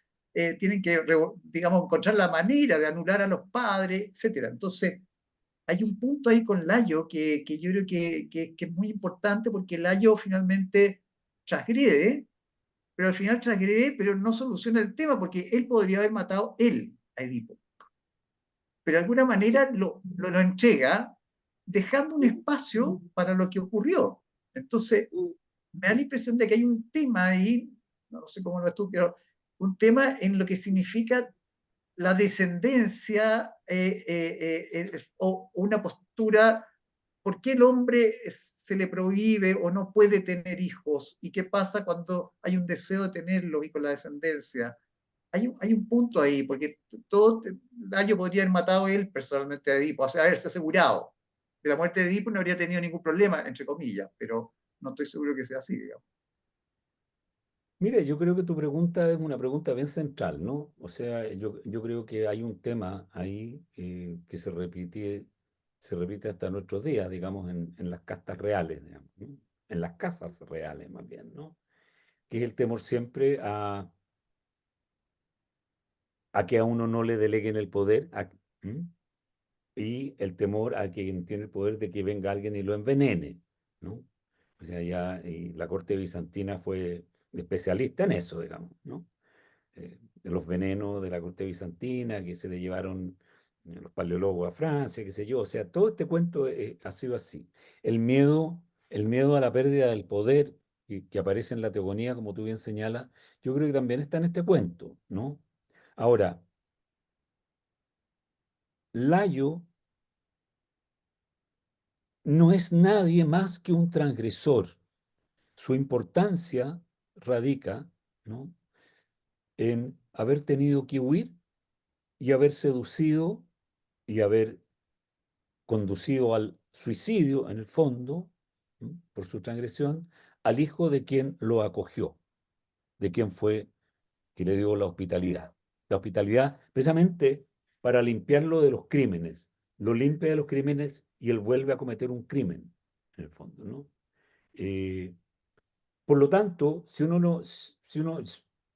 tienen que, digamos, encontrar la manera de anular a los padres, etcétera. Entonces, hay un punto ahí con Layo que yo creo que es muy importante porque Layo finalmente transgrede, pero al final transgrede, pero no soluciona el tema porque él podría haber matado él a Edipo, pero de alguna manera lo entrega dejando un espacio para lo que ocurrió. Entonces, me da la impresión de que hay un tema ahí, no sé cómo lo ves tú, pero un tema en lo que significa la descendencia o una postura, ¿por qué el hombre se le prohíbe o no puede tener hijos? ¿Y qué pasa cuando hay un deseo de tenerlos y con la descendencia? Hay un punto ahí, porque todo Daño podría haber matado él personalmente a Edipo, o sea, haberse asegurado de la muerte de Edipo, no habría tenido ningún problema, entre comillas, pero no estoy seguro que sea así, digamos. mira, yo creo que tu pregunta es una pregunta bien central, ¿no? O sea, yo creo que hay un tema ahí que se repite hasta nuestros días, digamos, en las castas reales, digamos, ¿no? en las casas reales más bien, ¿no? Que es el temor siempre a que a uno no le deleguen el poder, ¿m? Y el temor a quien tiene el poder de que venga alguien y lo envenene, ¿no? O sea, ya y la corte bizantina fue especialista en eso, digamos, ¿no? De los venenos de la corte bizantina que se le llevaron los paleólogos a Francia, qué sé yo. O sea, todo este cuento ha sido así. El miedo a la pérdida del poder que aparece en la teogonía, como tú bien señalas, yo creo que también está en este cuento, ¿no? Ahora, Layo no es nadie más que un transgresor. Su importancia radica, ¿no?, en haber tenido que huir y haber seducido y haber conducido al suicidio, en el fondo, ¿m?, por su transgresión, al hijo de quien lo acogió, de quien fue que le dio la hospitalidad. La hospitalidad precisamente para limpiarlo de los crímenes. Lo limpia de los crímenes y él vuelve a cometer un crimen, en el fondo, ¿no? Por lo tanto, si uno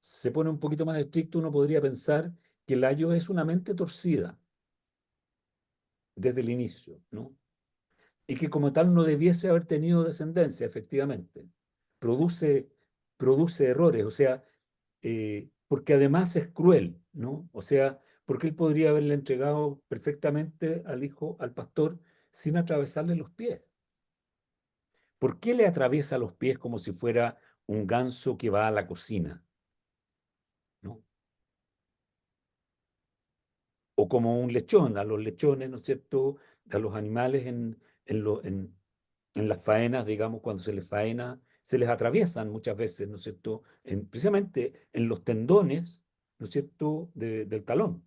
se pone un poquito más estricto, uno podría pensar que Layo es una mente torcida desde el inicio, ¿no? Y que como tal no debiese haber tenido descendencia, efectivamente. Produce, produce errores, o sea, porque además es cruel, ¿no? O sea, porque él podría haberle entregado perfectamente al hijo, al pastor, sin atravesarle los pies. ¿Por qué le atraviesa los pies como si fuera un ganso que va a la cocina, ¿no? O como un lechón, a los lechones, ¿no es cierto?, a los animales en las faenas, digamos, cuando se les faena, se les atraviesan muchas veces, ¿no es cierto?, precisamente en los tendones, ¿no es cierto?, del talón,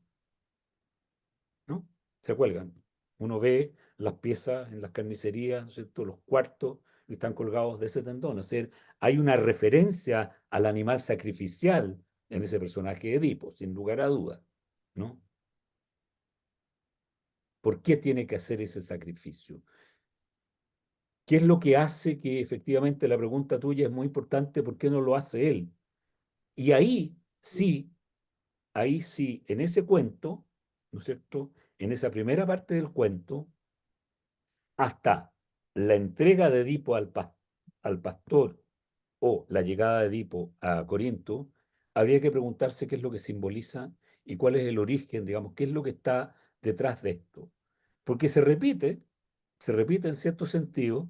¿no? Se cuelgan. Uno ve las piezas en las carnicerías, ¿no es cierto?, los cuartos están colgados de ese tendón. Es decir, hay una referencia al animal sacrificial en ese personaje de Edipo, sin lugar a duda, ¿no? ¿Por qué tiene que hacer ese sacrificio? ¿Qué es lo que hace que efectivamente la pregunta tuya es muy importante? ¿Por qué no lo hace él? Y ahí sí, en ese cuento, ¿no es cierto?, en esa primera parte del cuento, hasta la entrega de Edipo al pastor o la llegada de Edipo a Corinto, habría que preguntarse qué es lo que simboliza y cuál es el origen, digamos, qué es lo que está detrás de esto. Porque se repite en cierto sentido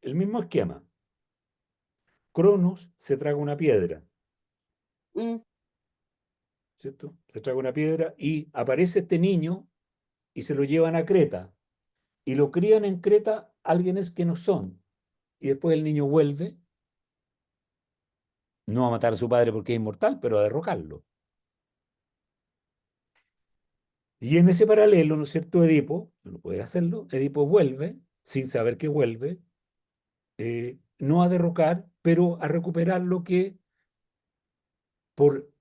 el mismo esquema. Cronos se traga una piedra, Mm, ¿cierto? Se traga una piedra y aparece este niño y se lo llevan a Creta. Y lo crían en Creta alguienes que no son. Y después el niño vuelve, no a matar a su padre porque es inmortal, pero a derrocarlo. Y en ese paralelo, ¿no es cierto?, Edipo, no puede hacerlo, Edipo vuelve, sin saber que vuelve, no a derrocar, pero a recuperar lo que, por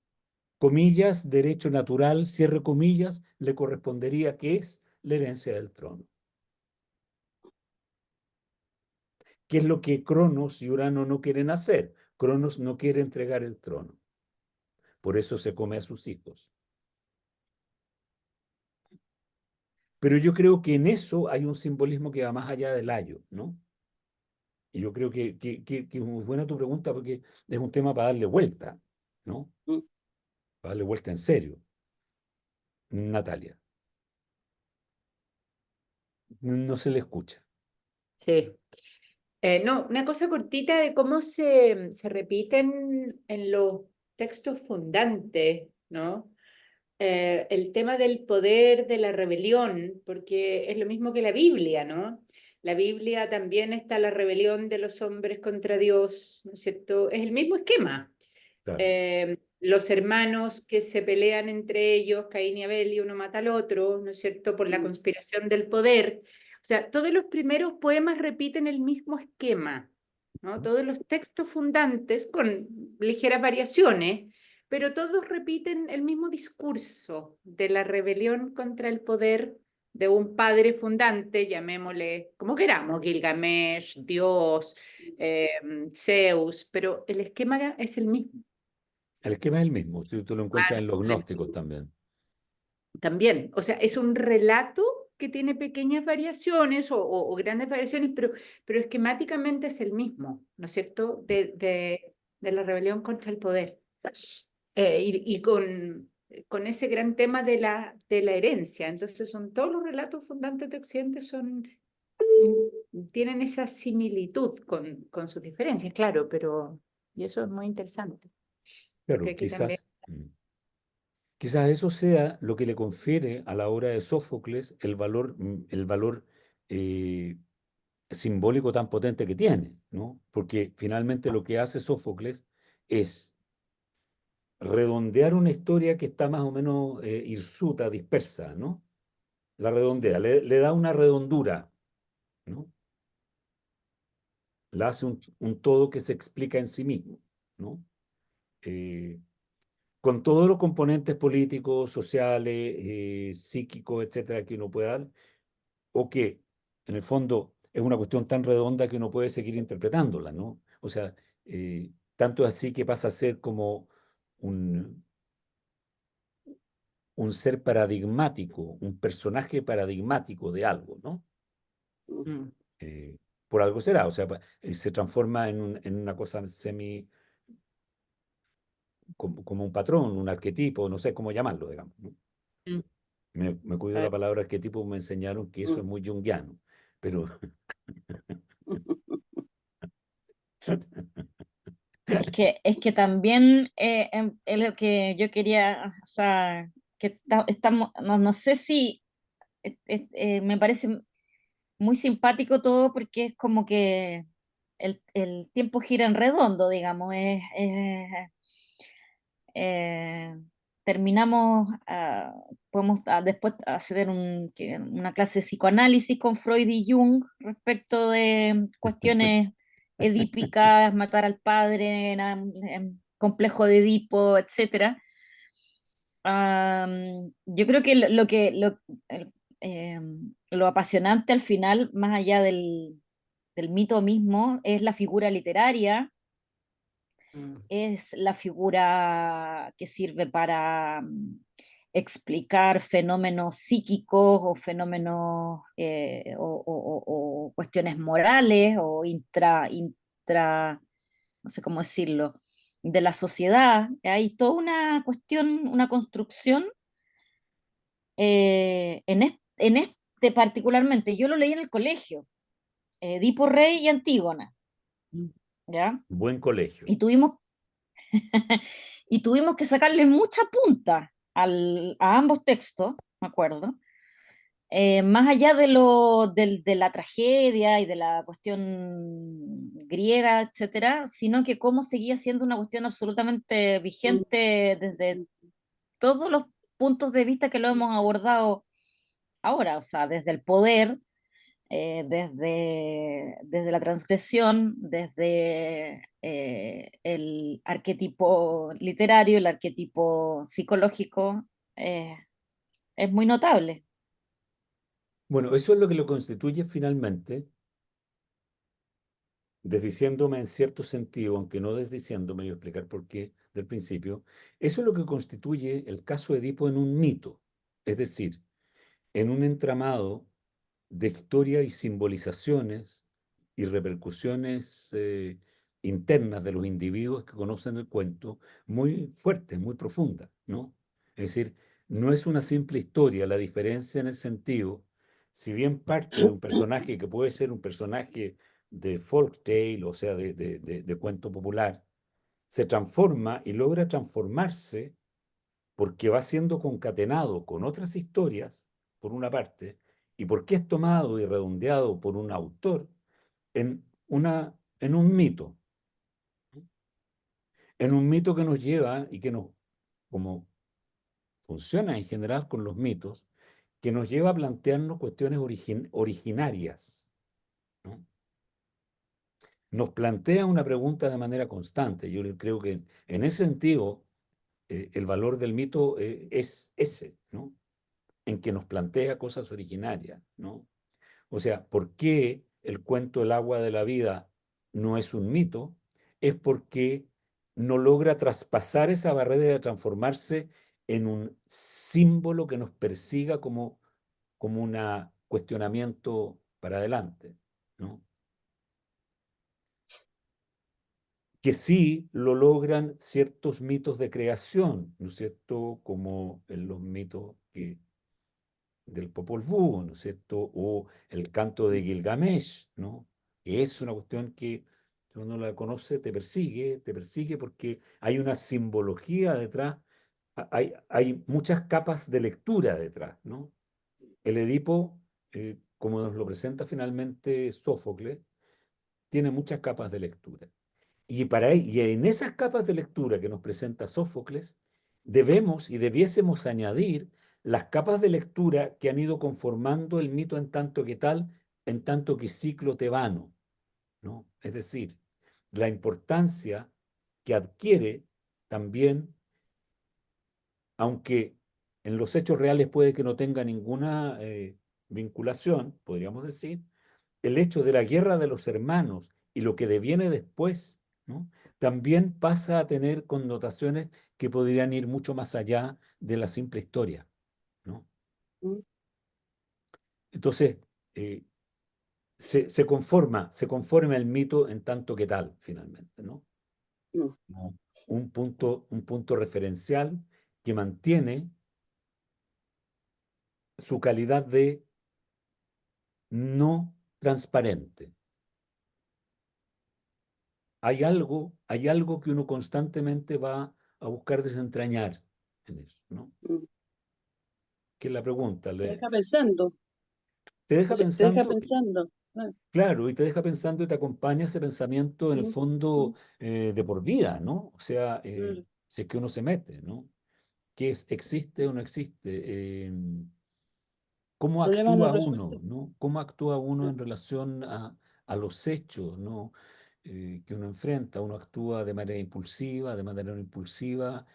comillas, derecho natural, cierre comillas, le correspondería, que es la herencia del trono. ¿Qué es lo que Cronos y Urano no quieren hacer? Cronos no quiere entregar el trono. Por eso se come a sus hijos. Pero yo creo que en eso hay un simbolismo que va más allá del ayo, ¿no? Y yo creo que es muy buena tu pregunta porque es un tema para darle vuelta, ¿no? mm. Para darle vuelta en serio. Natalia, no se le escucha. Sí. No, una cosa cortita de cómo se repiten en los textos fundantes, ¿no? El tema del poder de la rebelión, porque es lo mismo que la Biblia, ¿no? La Biblia también está la rebelión de los hombres contra Dios, ¿no es cierto? Es el mismo esquema. Claro. Los hermanos que se pelean entre ellos, Caín y Abel, y uno mata al otro, ¿no es cierto?, por la conspiración del poder. O sea, todos los primeros poemas repiten el mismo esquema, ¿no? Todos los textos fundantes, con ligeras variaciones, pero todos repiten el mismo discurso de la rebelión contra el poder de un padre fundante, llamémosle como queramos, Gilgamesh, Dios, Zeus, pero el esquema es el mismo. El esquema es el mismo, tú lo encuentras en los Marco, gnósticos también. también, o sea, es un relato que tiene pequeñas variaciones o grandes variaciones, pero esquemáticamente es el mismo, ¿no es cierto? De la rebelión contra el poder. Y con ese gran tema de la herencia. Entonces, son todos los relatos fundantes de Occidente tienen esa similitud con sus diferencias, claro, pero y eso es muy interesante. Porque Claro, aquí también. quizás eso sea lo que le confiere a la obra de Sófocles el valor eh, simbólico tan potente que tiene, ¿no? Porque finalmente lo que hace Sófocles es redondear una historia que está más o menos hirsuta, dispersa, ¿no? La redondea, le da una redondura, ¿no? La hace un todo que se explica en sí mismo, ¿no? Eh, con todos los componentes políticos, sociales, psíquicos, etcétera, que uno pueda dar, o que en el fondo es una cuestión tan redonda que uno puede seguir interpretándola, ¿no? O sea, tanto es así que pasa a ser como un, un ser paradigmático, un personaje paradigmático de algo, ¿no? Mm. Eh, por algo será, o sea, se transforma en una cosa como un patrón, un arquetipo, no sé cómo llamarlo, digamos, ¿no? Mm. Me cuido la palabra arquetipo, me enseñaron que eso es muy junguiano, pero Es que también es lo que yo quería, o sea, que estamos, no, no sé si me parece muy simpático todo porque es como que el tiempo gira en redondo, digamos, eh, terminamos, podemos después hacer una clase de psicoanálisis con Freud y Jung respecto de cuestiones edípicas, matar al padre, complejo de Edipo, etcétera. Yo creo que el- lo apasionante al final, más allá del mito mismo, es la figura literaria, Mm. es la figura que sirve para explicar fenómenos psíquicos o fenómenos o cuestiones morales o no sé cómo decirlo, de la sociedad. Hay toda una cuestión, una construcción en este particularmente. Yo lo leí en el colegio, Edipo Rey y Antígona, Mm. ¿ya? buen colegio. Y tuvimos y tuvimos que sacarle mucha punta a ambos textos, me acuerdo, más allá de la tragedia y de la cuestión griega, etcétera, sino que cómo seguía siendo una cuestión absolutamente vigente desde todos los puntos de vista que lo hemos abordado ahora, o sea, desde el poder, desde la transgresión, desde el arquetipo literario, el arquetipo psicológico, eh, es muy notable. Bueno, eso es lo que lo constituye finalmente, desdiciéndome en cierto sentido, aunque no desdiciéndome, voy a explicar por qué del principio, eso es lo que constituye el caso de Edipo en un mito, es decir, en un entramado de historia y simbolizaciones y repercusiones internas de los individuos que conocen el cuento muy fuertes, muy profundas, ¿no? Es decir, no es una simple historia, la diferencia en el sentido, si bien parte de un personaje que puede ser un personaje de folk tale, o sea, de cuento popular, se transforma y logra transformarse porque va siendo concatenado con otras historias, por una parte, y porque es tomado y redondeado por un autor en un mito, en un mito que nos lleva y que nos, como funciona en general con los mitos, que nos lleva a plantearnos cuestiones originarias, ¿no? Nos plantea una pregunta de manera constante. Yo creo que en ese sentido el valor del mito es ese, ¿no? en que nos plantea cosas originarias, ¿no? O sea, ¿por qué el cuento del agua de la vida no es un mito? Es porque no logra traspasar esa barrera de transformarse en un símbolo que nos persiga como un cuestionamiento para adelante, ¿no? Que sí lo logran ciertos mitos de creación, ¿no es cierto? Como en los mitos del Popol Vuh, ¿no es cierto? O el canto de Gilgamesh, ¿no? Que es una cuestión que, si uno la conoce, te persigue porque hay una simbología detrás, hay muchas capas de lectura detrás, ¿no? El Edipo, como nos lo presenta finalmente Sófocles, tiene muchas capas de lectura. Y en esas capas de lectura que nos presenta Sófocles, debemos y debiésemos añadir las capas de lectura que han ido conformando el mito en tanto que tal, en tanto que ciclo tebano, ¿no? Es decir, la importancia que adquiere también, aunque en los hechos reales puede que no tenga ninguna vinculación, podríamos decir, el hecho de la guerra de los hermanos y lo que deviene después, ¿no? También pasa a tener connotaciones que podrían ir mucho más allá de la simple historia, ¿no? Mm, Entonces, eh, se conforma el mito en tanto que tal, finalmente, ¿no? mm. Como un punto referencial que mantiene su calidad de no transparente. Hay algo que uno constantemente va a buscar desentrañar en eso, ¿no? Mm. Que es la pregunta. Te deja pensando, Te deja te deja pensando, pensando. claro, y te deja pensando y te acompaña ese pensamiento en el Mm, fondo mm, de por vida, ¿no? O sea, claro. si es que uno se mete, ¿no? ¿Qué es, existe o no existe? ¿Cómo Problemas no actúa uno, resueltos. ¿no? ¿Cómo actúa uno en relación a los hechos, ¿no? Que uno enfrenta? Uno actúa de manera impulsiva, de manera no impulsiva.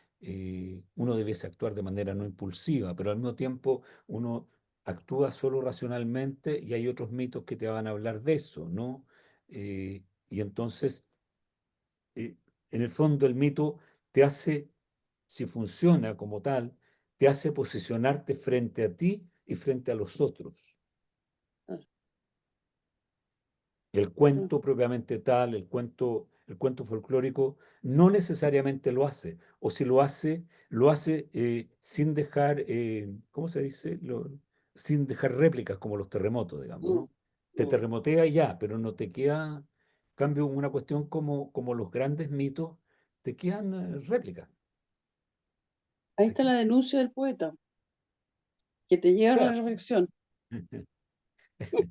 Uno debiese actuar de manera no impulsiva, pero al mismo tiempo uno actúa solo racionalmente y hay otros mitos que te van a hablar de eso, ¿no? Y entonces, eh, en el fondo, el mito te hace, si funciona como tal, te hace posicionarte frente a ti y frente a los otros. Claro, El claro. cuento propiamente tal, el cuento folclórico, no necesariamente lo hace, o si lo hace sin dejar, ¿cómo se dice? Sin dejar réplicas como los terremotos, digamos, Mm, ¿no? Te mm. terremotea y ya, pero no te queda, cambio, una cuestión como los grandes mitos, te quedan réplicas. Ahí te está quedan- la denuncia del poeta, que te o lleva a la sea, reflexión.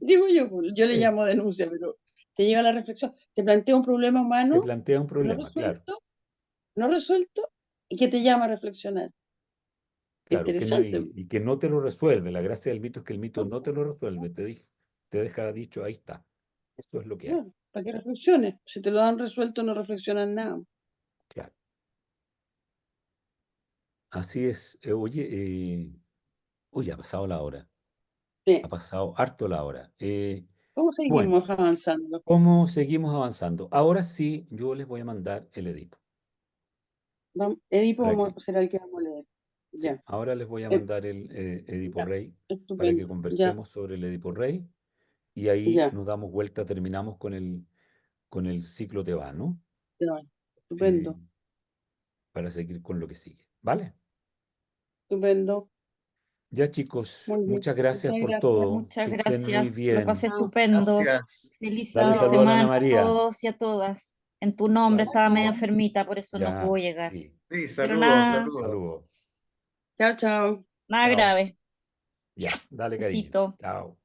Digo yo, pues, yo le eh, llamo denuncia, pero te lleva a la reflexión. Te plantea un problema te humano plantea un no problema, claro. resuelto, no resuelto, y que te llama a reflexionar. Claro, Interesante. y que no te lo resuelve. La gracia del mito es que el mito ¿No? no te lo resuelve, te deja dicho, ahí está. Esto es lo que hay. Claro, para que reflexiones. Si te lo han resuelto, no reflexionan nada. Claro. Así es. Oye, ha pasado la hora. Ha Sí. pasado harto la hora. ¿Cómo Bueno, seguimos avanzando? ¿cómo seguimos avanzando? Ahora sí, yo les voy a mandar el Edipo. Edipo Para que, será el que vamos a leer. sí, Ya, ahora les voy a eh, mandar el Edipo ya, Rey para que estupendo. Ya, conversemos sobre el Edipo Rey y ahí ya, nos damos vuelta, terminamos con el ciclo tebano. ya, eh, estupendo, para seguir con lo que sigue. ¿Vale? estupendo. Ya chicos, Muy bien. muchas gracias Muchas por gracias. todo. Muchas Que estén muy gracias, lo pasé bien. Chao. estupendo. Gracias. Feliz fin Dale de Chao. saludo a la Ana semana a María. todos y a todas. En tu nombre, Vale. estaba medio enfermita, por eso no puedo Ya, llegar. sí. Sí, Pero saludos, nada, saludos. Saludos. Chao, chao. nada Chao. grave. Ya, dale cariño. Besito. Chao.